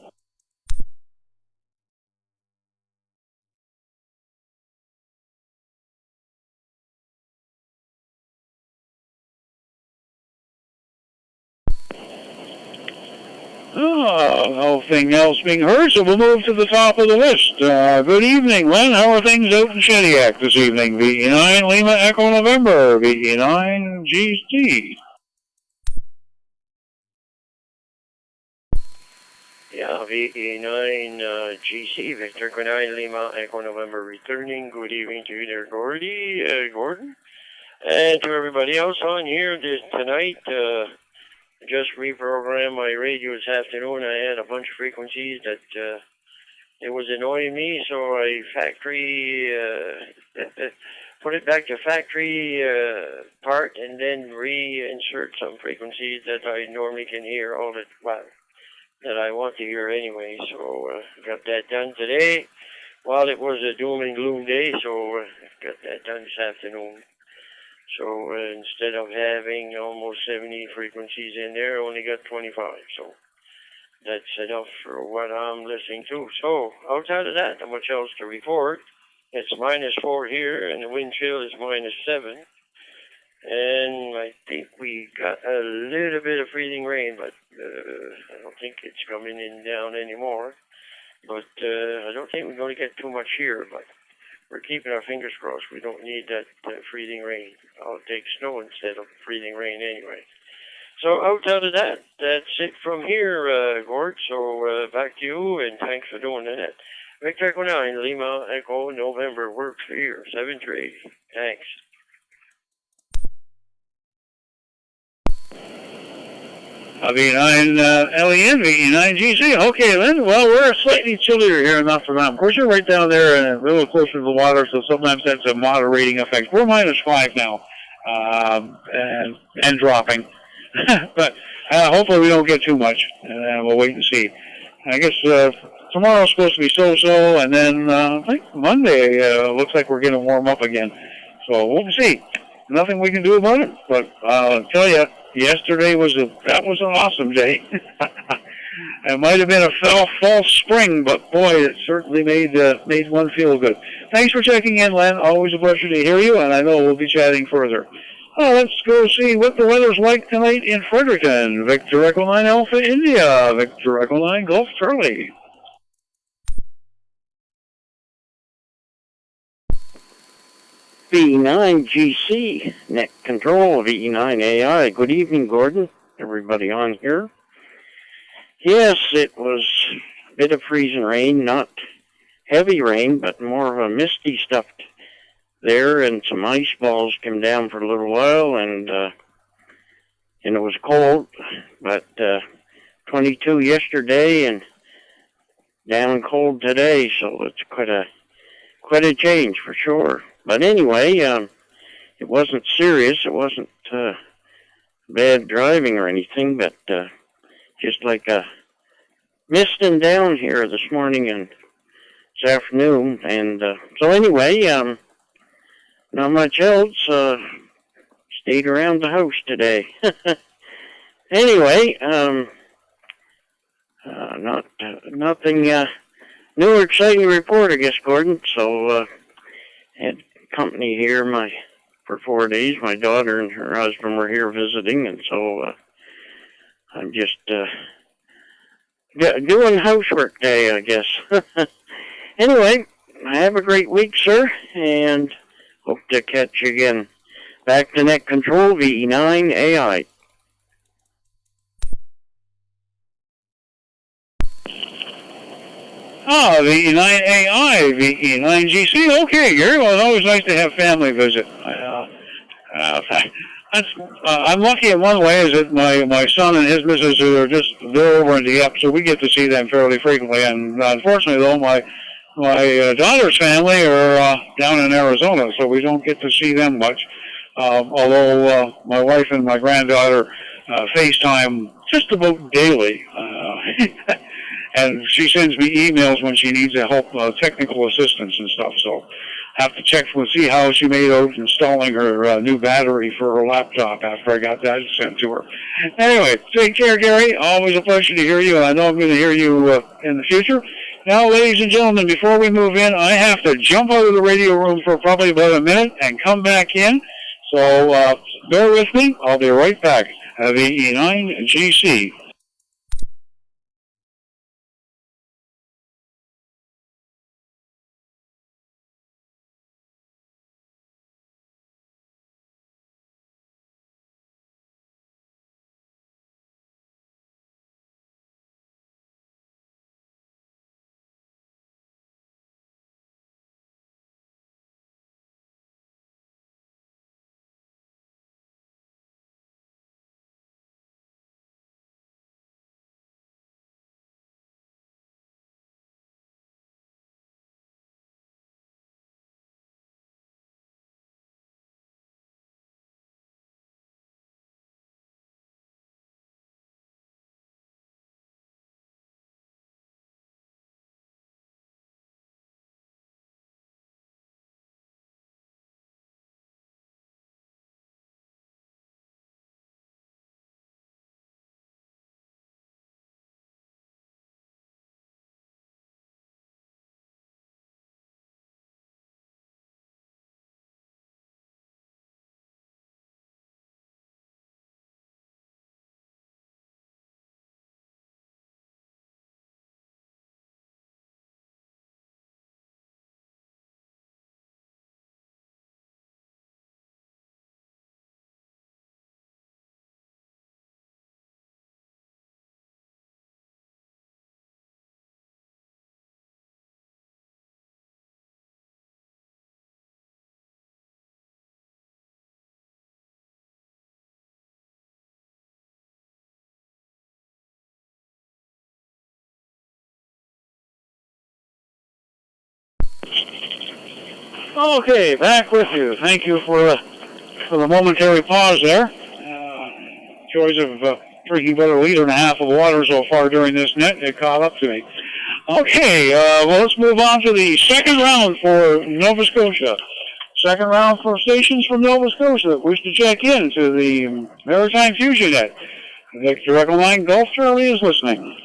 Nothing else being heard, so we'll move to the top of the list. Good evening, Len. How are things out in Shediac this evening? VE9 Lima Echo November, VE9 GC. Yeah, VE9 GC, Victor Echo 9 Lima Echo November returning. Good evening to you there, Gordon. And to everybody else on here tonight. Just reprogrammed my radio this afternoon. I had a bunch of frequencies that it was annoying me, so I put it back to factory part and then reinsert some frequencies that I normally can hear that I want to hear anyway. So got that done today. While it was a doom and gloom day, so got that done this afternoon. So instead of having almost 70 frequencies in there, I only got 25. So that's enough for what I'm listening to. So outside of that, not much else to report. It's -4 here, and the wind chill is -7. And I think we got a little bit of freezing rain, but I don't think it's coming in down anymore. But I don't think we're going to get too much here, but we're keeping our fingers crossed. We don't need that freezing rain. I'll take snow instead of freezing rain anyway. So outside of that, that's it from here, Gord. So back to you, and thanks for doing that. Victor Echo 9, Lima Echo November works for you, 7-3. Thanks. VE9 LEN, VE9 GC. Okay, then. Well, we're slightly chillier here in Notre-Dame. Of course, you're right down there and a little closer to the water, so sometimes that's a moderating effect. We're -5 now, and dropping. But hopefully we don't get too much, and we'll wait and see. I guess tomorrow's supposed to be so-so, and then I think Monday looks like we're going to warm up again. So we'll see. Nothing we can do about it, but I'll tell you, yesterday was an awesome day. It might have been a false spring, but boy, it certainly made one feel good. Thanks for checking in, Len. Always a pleasure to hear you, and I know we'll be chatting further. Let's go see what the weather's like tonight in Fredericton. Victor Echo 9 Alpha India. Victor Echo 9 Golf Charlie. VE9 GC, Net Control, VE9 AI. Good evening, Gordon, everybody on here. Yes, it was a bit of freezing rain, not heavy rain, but more of a misty stuff there, and some ice balls came down for a little while, and it was cold, but 22 yesterday and down cold today, so it's quite a change for sure. But anyway, it wasn't serious. It wasn't bad driving or anything, but just like a misting down here this morning and this afternoon. And so anyway, not much else. Stayed around the house today. Anyway, nothing new or exciting report, I guess, Gordon. So had company here for 4 days. My daughter and her husband were here visiting, and so I'm just doing housework day, I guess. Anyway, have a great week, sir, and hope to catch you again. Back to Net Control, VE9 AI. VE9 AI, VE9 GC. Okay, Gary. Well, it's always nice to have family visit. I'm lucky in one way is that my son and his missus they're over in Dieppe, so we get to see them fairly frequently. And unfortunately, though, my daughter's family are down in Arizona, so we don't get to see them much. Although my wife and my granddaughter FaceTime just about daily. and she sends me emails when she needs help, technical assistance and stuff. So have to check and see how she made out installing her new battery for her laptop after I got that sent to her. Anyway, take care, Gary. Always a pleasure to hear you, and I know I'm going to hear you in the future. Now, ladies and gentlemen, before we move in, I have to jump out of the radio room for probably about a minute and come back in. So bear with me. I'll be right back. VE9GC. Okay, back with you. Thank you for the momentary pause there. Joys of drinking about 1.5 liters of water so far during this net. It caught up to me. Okay, well, let's move on to the second round for Nova Scotia. Second round for stations from Nova Scotia that wish to check in to the Maritime Fusion Net. Victor Echo 9 Golf Charlie is listening.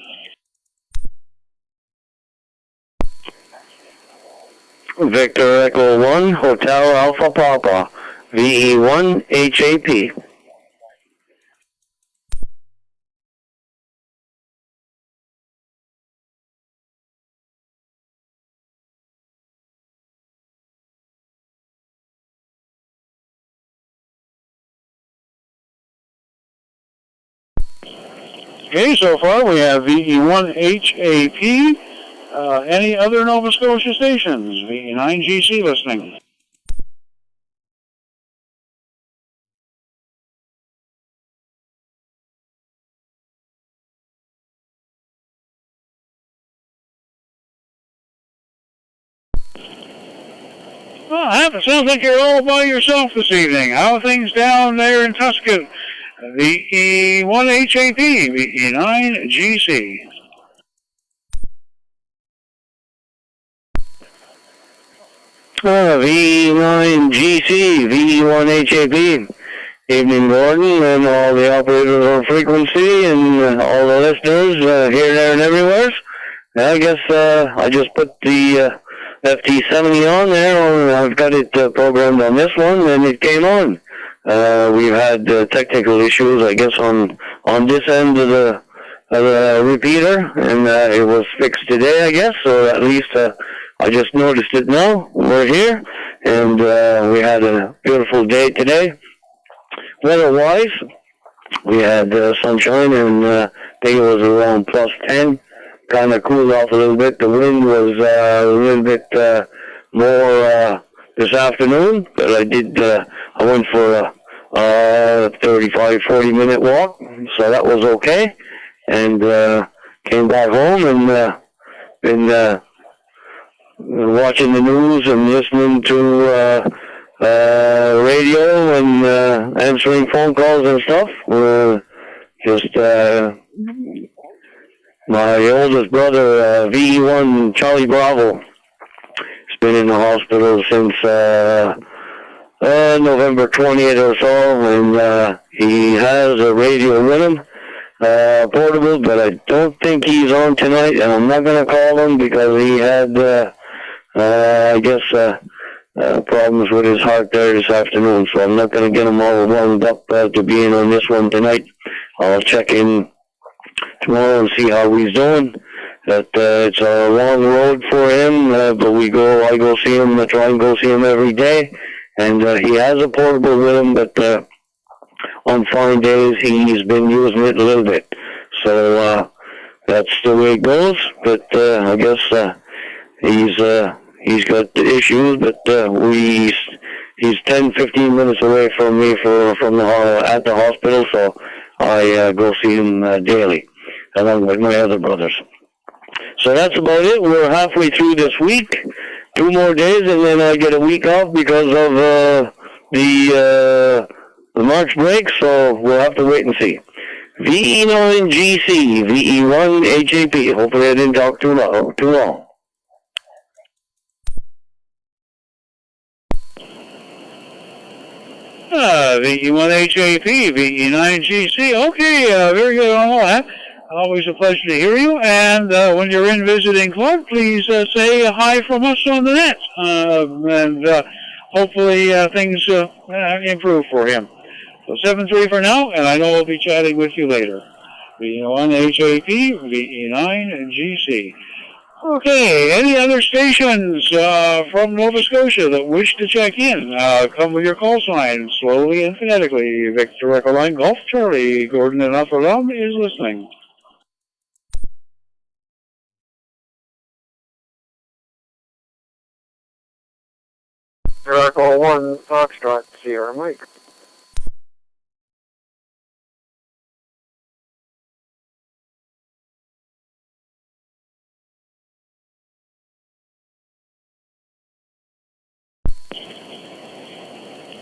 Victor Echo 1, Hotel Alpha Papa, VE1 HAP. Okay, so far we have VE1 HAP. Any other Nova Scotia stations? VE9GC listening. Well, it sounds like you're all by yourself this evening. How are things down there in Tuscan? VE1 HAP, VE9GC. VE9GC, VE1 HAP. Evening, Gordon, and all the operators on frequency, and all the listeners here, there, and everywhere. I guess I just put the FT70 on there, and I've got it programmed on this one, and it came on. We've had technical issues, I guess, on this end of the repeater, and it was fixed today, I guess, so at least I just noticed it now. We're here, and we had a beautiful day today. Weather-wise, we had sunshine, and I think it was around plus 10. Kind of cooled off a little bit. The wind was a little bit more this afternoon, but I went for a 35, 40-minute walk, so that was okay. And came back home and been watching the news and listening to radio and answering phone calls and stuff. Just My oldest brother, VE1 Charlie Bravo, has been in the hospital since November 20th or so, and he has a radio with him, portable, but I don't think he's on tonight, and I'm not going to call him because he had, I guess, problems with his heart there this afternoon, so I'm not going to get him all wound up to being on this one tonight. I'll check in tomorrow and see how he's doing. That it's a long road for him, but I go see him, I try and go see him every day, and he has a portable with him, but on fine days he's been using it a little bit. So that's the way it goes, but I guess he's got issues, but he's 10-15 minutes away from me at the hospital, so I go see him daily, along with my other brothers. So that's about it. We're halfway through this week. 2 more days, and then I get a week off because of the March break, so we'll have to wait and see. VE9GC, VE1HAP. Hopefully I didn't talk too long. VE1HAP, VE9GC. Okay, very good on all that. Always a pleasure to hear you. And when you're in visiting Clark, please say hi from us on the net. And hopefully things improve for him. So 7-3 for now, and I know I'll be chatting with you later. VE1HAP, VE9, and GC. Okay, any other stations from Nova Scotia that wish to check in? Come with your call sign, slowly and phonetically. Victor Echo Line Golf Charlie, Gordon and Notre Dame is listening. Echo 1 Foxtrot Sierra Mike.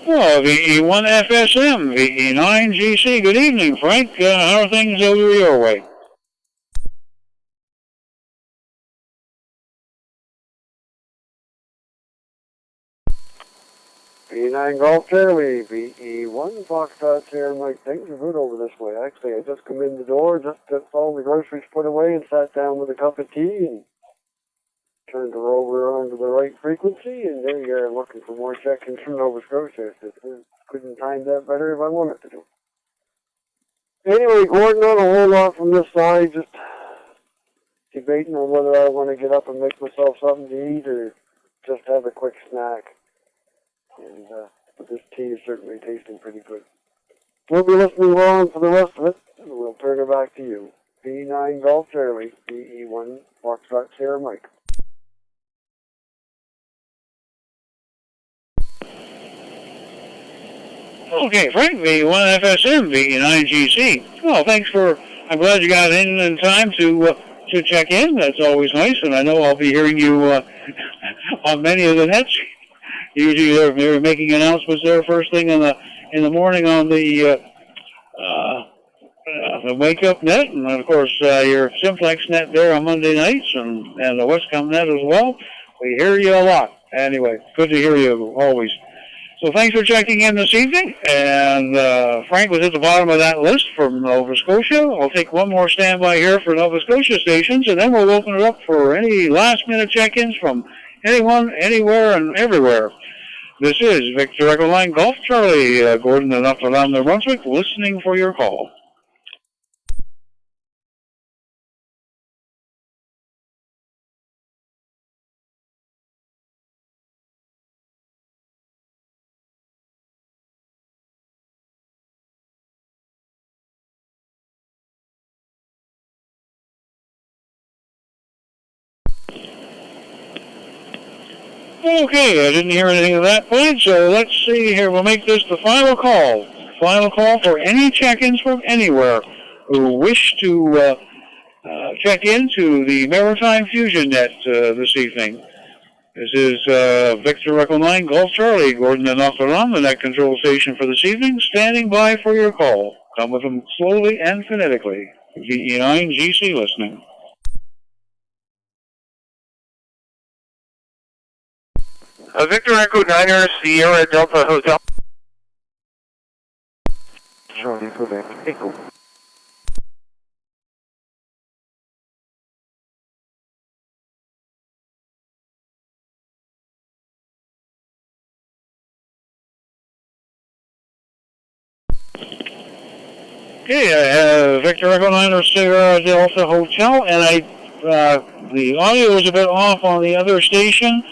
Oh, VE1FSM, VE9GC. Good evening, Frank. How are things over your way? VE9 Golf Charlie, VE1 Foxtrot Sierra Mike. Things are good over this way. Actually, I just come in the door, just got all the groceries put away and sat down with a cup of tea and turned the rover onto the right frequency, and there you are looking for more check-ins from Nova Scotia. Couldn't time that better if I wanted to do. Anyway, Gordon, not a whole lot from this side, just debating on whether I want to get up and make myself something to eat or just have a quick snack. And but this tea is certainly tasting pretty good. We'll be listening well on for the rest of it, and we'll turn it back to you. VE9 Golf Charlie, VE1 Foxtrot Sierra Mike. Okay, Frank, VE1FSM, VE9GC. Well, I'm glad you got in time to check in. That's always nice, and I know I'll be hearing you on many of the nets. Usually they're making announcements there first thing in the morning on the Wake Up Net, and of course your Simplex Net there on Monday nights, and the Westcom Net as well. We hear you a lot. Anyway, good to hear you always. So thanks for checking in this evening, and Frank was at the bottom of that list from Nova Scotia. I'll take one more standby here for Nova Scotia stations, and then we'll open it up for any last-minute check-ins from anyone, anywhere, and everywhere. This is Victor Echo Line Golf Charlie, Gordon and Notre Dame, New Brunswick, listening for your call. Okay, I didn't hear anything at that point, so let's see here. We'll make this the final call. Final call for any check-ins from anywhere who wish to check into the Maritime Fusion Net this evening. This is Victor Echo 9 Golf Charlie, Gordon and Notre Dame, the net control station for this evening, standing by for your call. Come with them slowly and phonetically. VE9 GC listening. Victor Echo 9er, Sierra Delta Hotel. Charlie, Quebec, Echo. Okay, I have Victor Echo 9 Sierra Delta Hotel, and the audio is a bit off on the other station.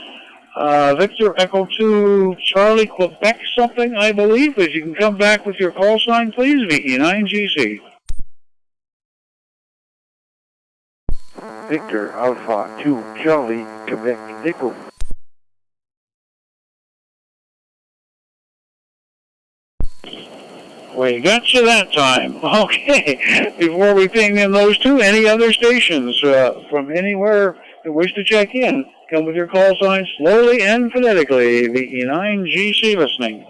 Victor Echo 2 Charlie Quebec something, I believe. If you can come back with your call sign, please, VE9GC. Victor Alpha 2 Charlie Quebec Echo. We got you that time. Okay. Before we ping in those two, any other stations from anywhere that wish to check in, come with your call sign slowly and phonetically. VE9GC listening.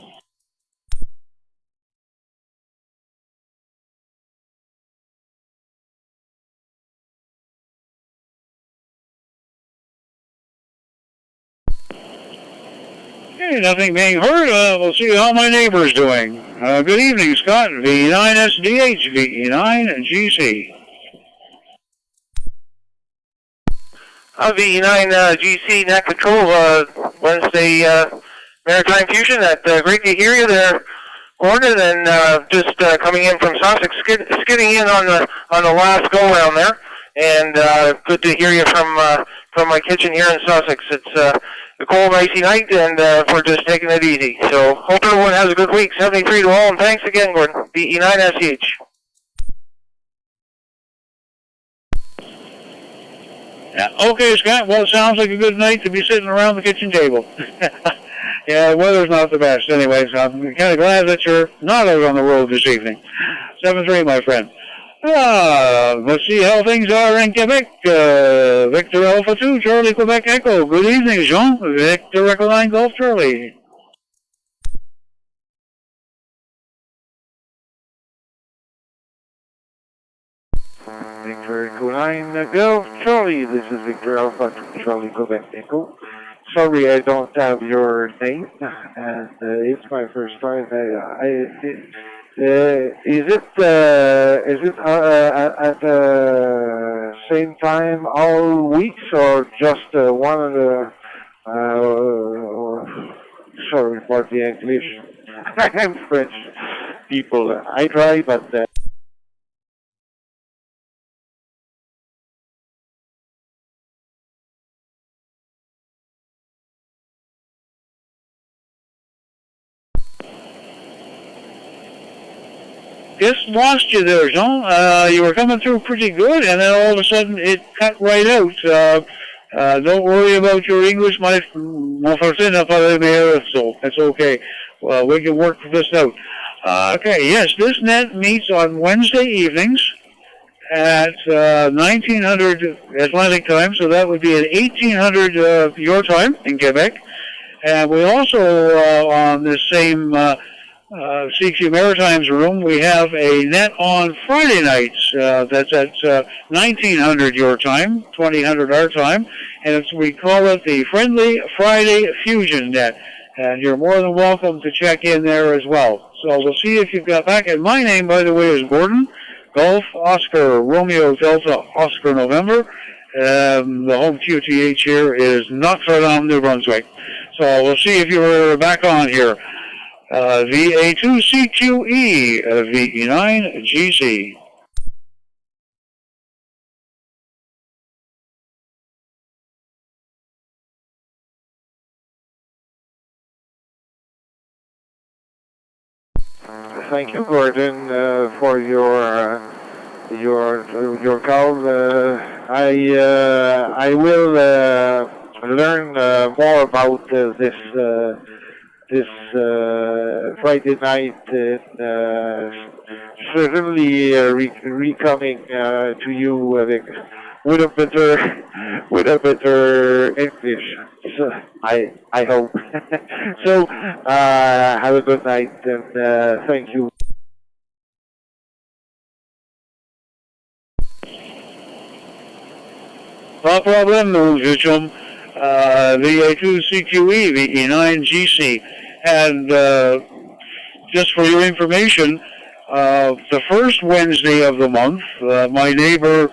Okay, nothing being heard. We'll see how my neighbor's doing. Good evening, Scott. VE9SDH, VE9GC. VE9GC Net Control, Wednesday Maritime Fusion. Great to hear you there, Gordon, and just coming in from Sussex, skidding in on the last go round there, and good to hear you from my kitchen here in Sussex. It's a cold, icy night, and we're just taking it easy. So hope everyone has a good week. 73 to all, and thanks again, Gordon. VE9SDH. Yeah. Okay, Scott. Well, it sounds like a good night to be sitting around the kitchen table. Yeah, the weather's not the best anyway, so I'm kind of glad that you're not out on the road this evening. 7-3, my friend. Let's see how things are in Quebec. Victor Alpha 2, Charlie Quebec Echo. Good evening, Jean. Victor Echo 9 Golf Charlie. Victor Echo 9 Golf Charlie. This is Victor Alpha 2 Charlie Quebec Echo. Sorry, I don't have your name, and it's my first time. Is it at the same time all weeks, or just one of the? Sorry for the English. I'm French people. I try, but. Just lost you there, Jean. You were coming through pretty good, and then all of a sudden it cut right out. Don't worry about your English, my français n'a pas le meilleur, so that's okay. Well, we can work this out. Okay, yes, this net meets on Wednesday evenings at 1900 Atlantic time, so that would be at 1800 your time in Quebec. And we also, on this same CQ Maritime's room, we have a net on Friday nights. That's at 1900 your time, 2000 our time, and we call it the Friendly Friday Fusion Net. And you're more than welcome to check in there as well. So we'll see if you've got back. And my name, by the way, is Gordon. Golf Oscar Romeo Delta Oscar November. The home QTH here is Notre Dame, New Brunswick. So we'll see if you're back on here. VA2CQE, VE9GC. Thank you, Gordon, for your call. I will learn more about this Friday night, certainly recoming to you with a better English. So I hope. So have a good night, and thank you. Pas problem, nous étions VA2CQE, VE9GC. And just for your information, the first Wednesday of the month, my neighbor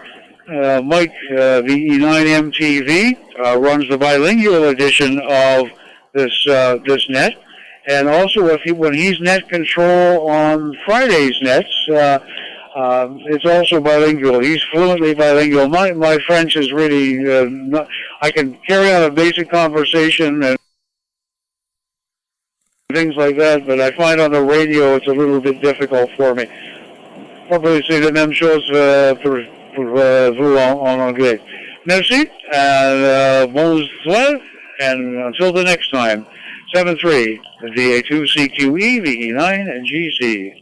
Mike, VE9MTV, runs the bilingual edition of this net. And also, when he's net control on Friday's nets, it's also bilingual. He's fluently bilingual. My French is really not. I can carry on a basic conversation and things like that, but I find on the radio it's a little bit difficult for me. Probably c'est la même chose pour vous en anglais. Merci, and bonsoir, and until the next time. 7-3, VA2CQE, VE9, and GC.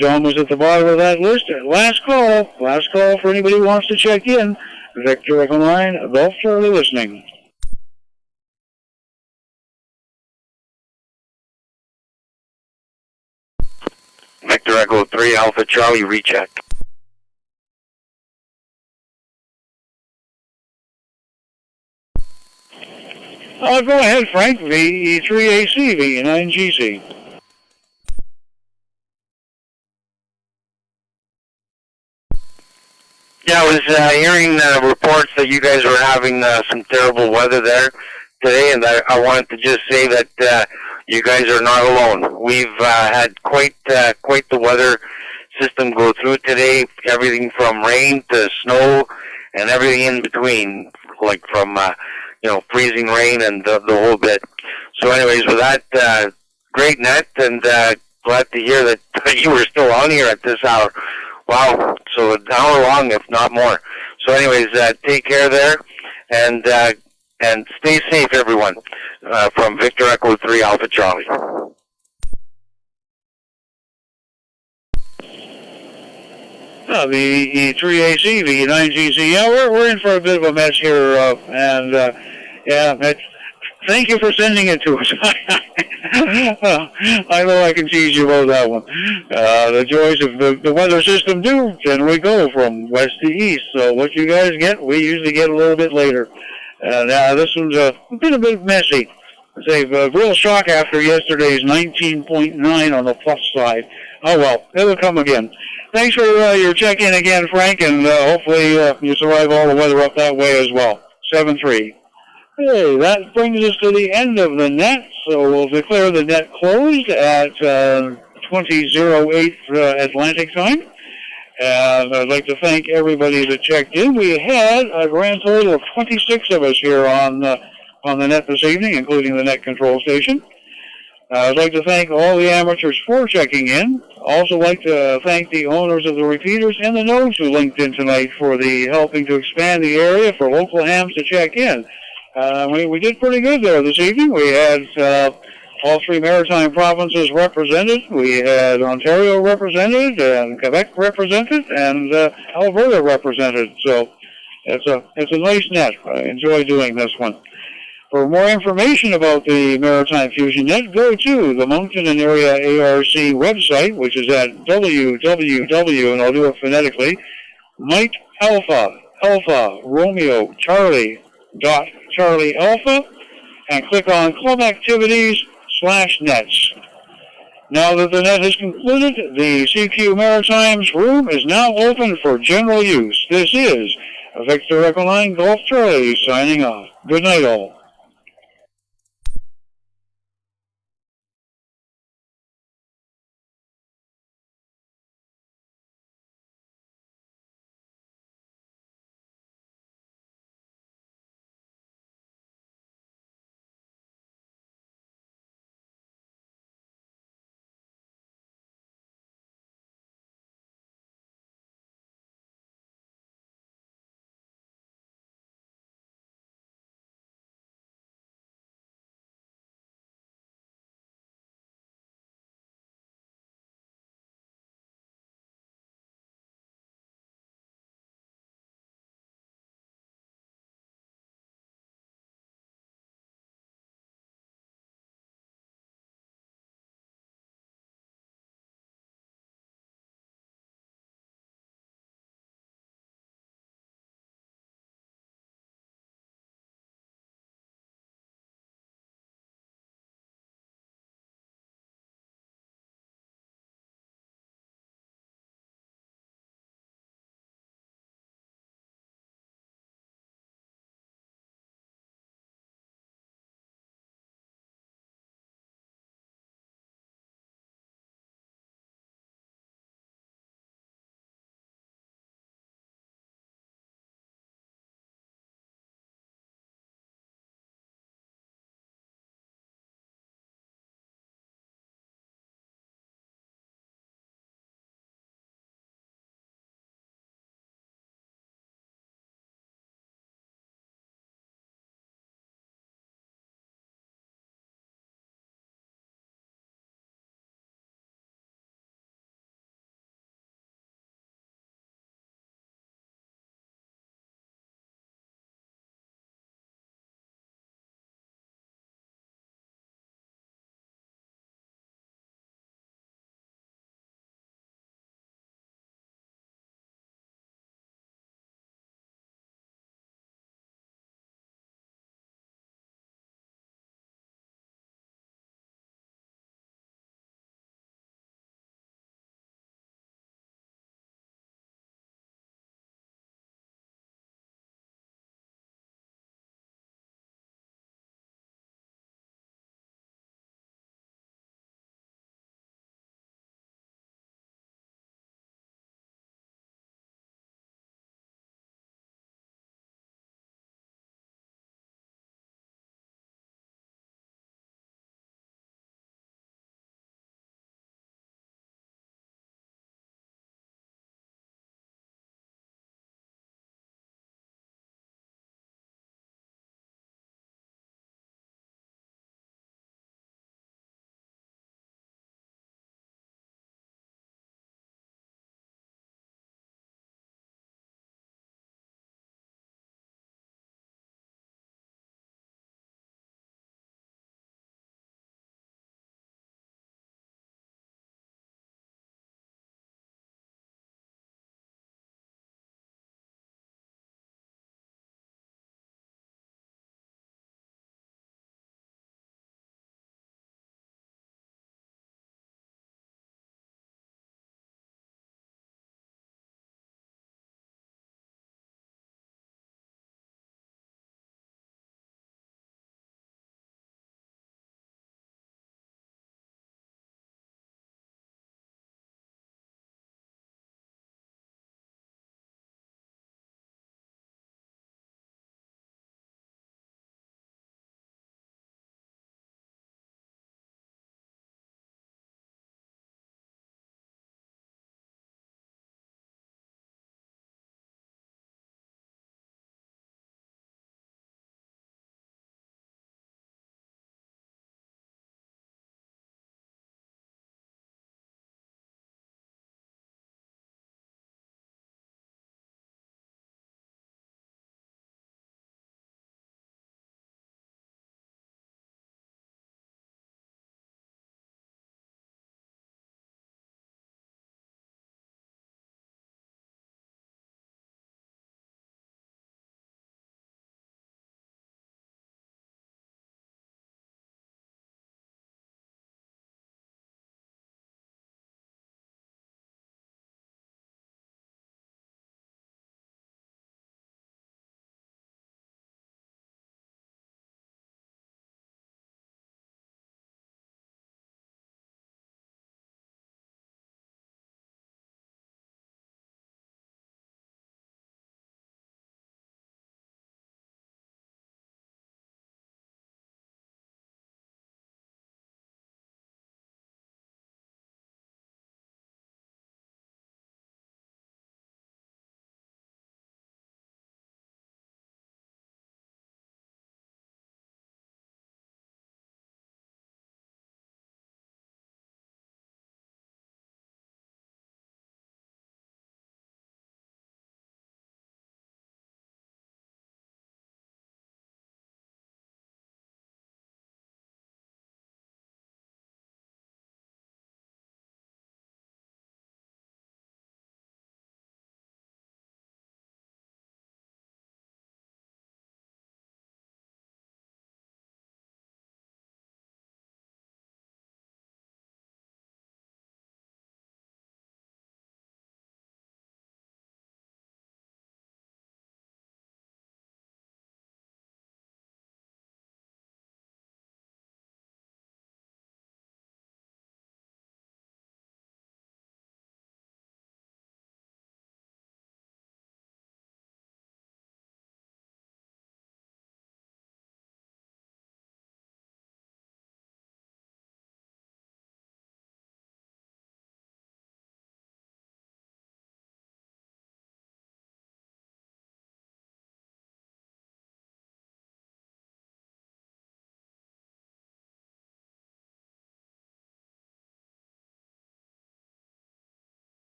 Jean was at the bottom of that list. Last call for anybody who wants to check in. Victor Echo 9, Golf Charlie listening. Victor Echo 3, Alpha Charlie, recheck. Go ahead, Frank. VE3AC, VE9GC. Yeah, I was hearing reports that you guys were having some terrible weather there today, and I wanted to just say that you guys are not alone. We've had quite the weather system go through today. Everything from rain to snow and everything in between, like from freezing rain and the whole bit. So, anyways, with that, great net, and glad to hear that you were still on here at this hour. Wow, so an hour long, if not more. So, anyways, take care there, and stay safe, everyone. From Victor Echo 3 Alpha Charlie. The E3AC, the E9GC. Yeah, we're in for a bit of a mess here, thank you for sending it to us. I know I can tease you about that one. The joys of the weather system do generally go from west to east, so what you guys get, we usually get a little bit later. This one's a bit messy. Say, a real shock after yesterday's 19.9 on the plus side. Oh well, it'll come again. Thanks for your check-in again, Frank, and hopefully you survive all the weather up that way as well. 7-3. Hey, that brings us to the end of the net, so we'll declare the net closed at 20:08 Atlantic time. And I'd like to thank everybody that checked in. We had a grand total of 26 of us here on the net this evening, including the net control station. I'd like to thank all the amateurs for checking in. Also like to thank the owners of the repeaters and the nodes who linked in tonight for the helping to expand the area for local hams to check in. We did pretty good there this evening. We had all three maritime provinces represented. We had Ontario represented, and Quebec represented, and Alberta represented. So it's a nice net. I enjoy doing this one. For more information about the Maritime Fusion Net, go to the Moncton and Area ARC website, which is at www, and I'll do it phonetically, Mike Alpha Romeo Charlie Alpha, and click on Club Activities /Nets. Now that the net is concluded, the CQ Maritime's room is now open for general use. This is Victor Echo 9 Golf Charlie signing off. Good night, all.